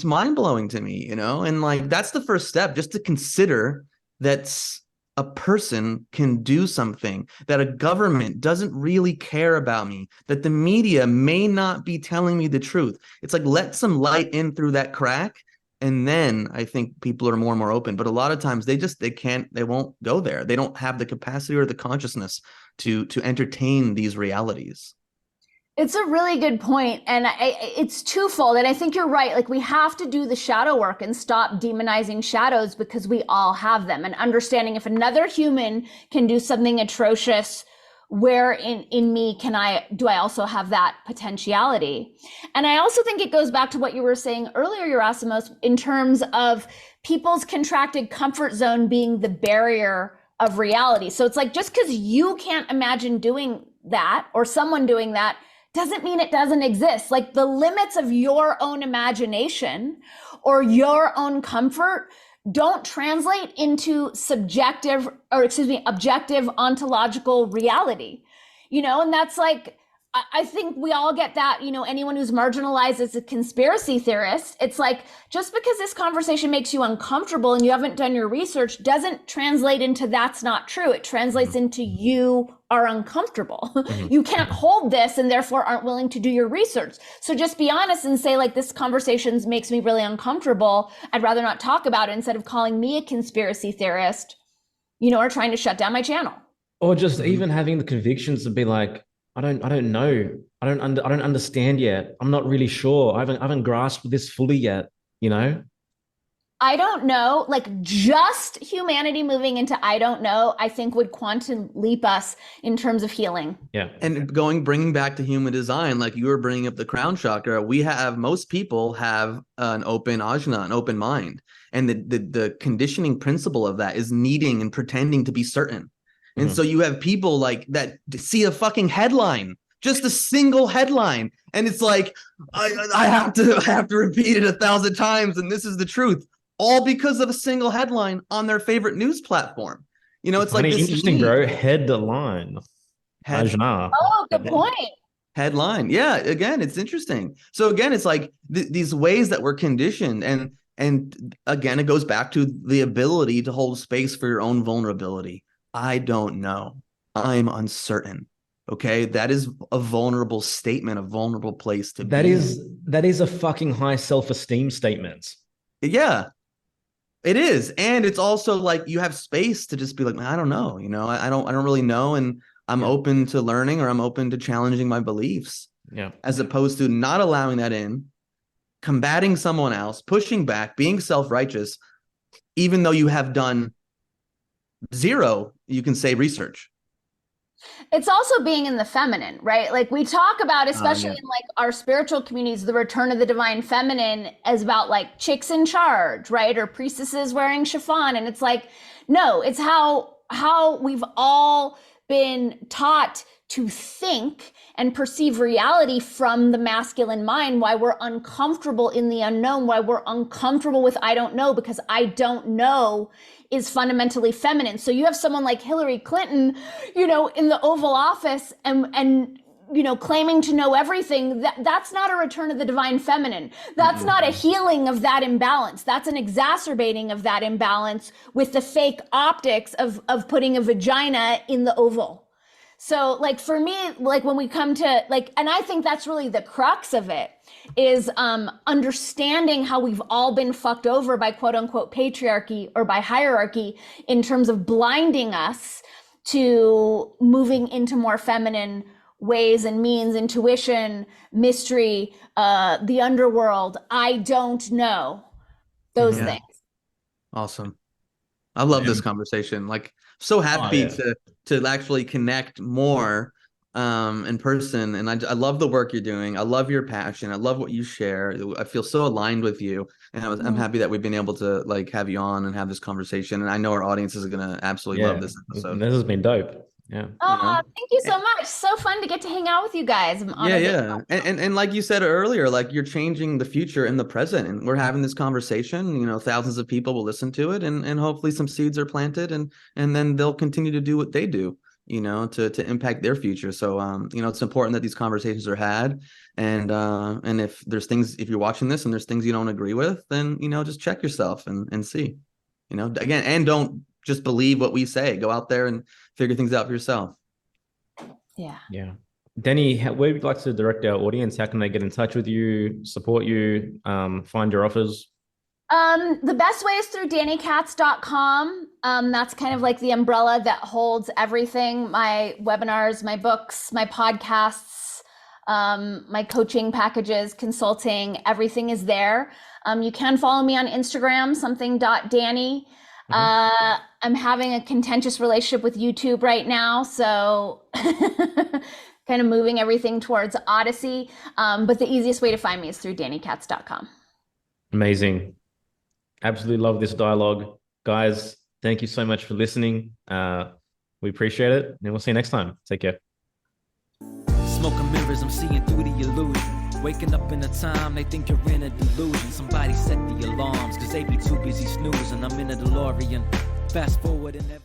mind blowing to me, and like, that's the first step, just to consider that a person can do something, that a government doesn't really care about me, that the media may not be telling me the truth. It's like, let some light in through that crack. And then I think people are more and more open. But a lot of times they won't go there. They don't have the capacity or the consciousness to entertain these realities. It's a really good point. And it's twofold. And I think you're right. Like, we have to do the shadow work and stop demonizing shadows, because we all have them. And understanding if another human can do something atrocious, where in me do I also have that potentiality? And I also think it goes back to what you were saying earlier, Yerasimos, in terms of people's contracted comfort zone being the barrier of reality. So it's like, just because you can't imagine doing that or someone doing that doesn't mean it doesn't exist. Like, the limits of your own imagination or your own comfort don't translate into objective ontological reality, and that's like, I think we all get that, anyone who's marginalized as a conspiracy theorist, it's like, just because this conversation makes you uncomfortable and you haven't done your research doesn't translate into that's not true. It translates into you are uncomfortable. You can't hold this and therefore aren't willing to do your research. So just be honest and say, like, this conversation makes me really uncomfortable. I'd rather not talk about it, instead of calling me a conspiracy theorist, or trying to shut down my channel. Or just even having the convictions to be like, I don't know. I don't understand yet. I'm not really sure. I haven't grasped this fully yet, I don't know, like, just humanity moving into I don't know, I think would quantum leap us in terms of healing. Yeah. And bringing back to human design, like you were bringing up the crown chakra, most people have an open ajna, an open mind. And the conditioning principle of that is needing and pretending to be certain. And so you have people like that see a fucking headline, just a single headline, and it's like, I have to repeat it 1,000 times, and this is the truth, all because of a single headline on their favorite news platform. It's like this interesting, bro. Headline. Oh, good point. Headline. Yeah. Again, it's interesting. So again, it's like these ways that we're conditioned, and again, it goes back to the ability to hold space for your own vulnerability. I don't know. I'm uncertain. Okay. That is a vulnerable statement, a vulnerable place to be. That is a fucking high self-esteem statement. Yeah. It is. And it's also like you have space to just be like, I don't know, I don't really know. And I'm open to learning, or I'm open to challenging my beliefs. Yeah. As opposed to not allowing that in, combating someone else, pushing back, being self-righteous, even though you have done zero, you can say, research. It's also being in the feminine, right? Like we talk about, especially in like our spiritual communities, the return of the divine feminine is about like chicks in charge, right? Or priestesses wearing chiffon. And it's like, no, it's how we've all been taught to think and perceive reality from the masculine mind, why we're uncomfortable in the unknown, why we're uncomfortable with I don't know, because I don't know is fundamentally feminine. So you have someone like Hillary Clinton, in the Oval Office and claiming to know everything. That's not a return of the divine feminine. That's not a healing of that imbalance. That's an exacerbating of that imbalance with the fake optics of putting a vagina in the oval. So like for me, like when we come to like, and I think that's really the crux of it, is understanding how we've all been fucked over by quote unquote patriarchy or by hierarchy in terms of blinding us to moving into more feminine ways and means, intuition, mystery, the underworld. I don't know those things. Awesome. I love this conversation. Like, so happy to actually connect more in person. And I love the work you're doing. I love your passion. I love what you share. I feel so aligned with you. And I'm happy that we've been able to like have you on and have this conversation. And I know our audience is going to absolutely love this episode. This has been dope. Yeah. Oh, thank you so much. So fun to get to hang out with you guys. I'm honored. And like you said earlier, like you're changing the future in the present, and we're having this conversation, thousands of people will listen to it, and hopefully some seeds are planted, and then they'll continue to do what they do, to impact their future. So, it's important that these conversations are had. And if you're watching this and there's things you don't agree with, then, just check yourself and see, again, and don't just believe what we say. Go out there and figure things out for yourself. Yeah. Dani, where would you like to direct our audience? How can they get in touch with you, support you, find your offers? The best way is through danikatz.com. That's kind of like the umbrella that holds everything. My webinars, my books, my podcasts, my coaching packages, consulting, everything is there. You can follow me on Instagram, something.dani. I'm having a contentious relationship with YouTube right now, so kind of moving everything towards Odyssey. But the easiest way to find me is through danikatz.com. Amazing. Absolutely love this dialogue. Guys, thank you so much for listening. We appreciate it, and we'll see you next time. Take care. Smoking mirrors, I'm seeing through the illusion. Waking up in a time they think you're in a delusion. Somebody set the alarms, cause they be too busy snoozing. I'm in a DeLorean, fast forward and never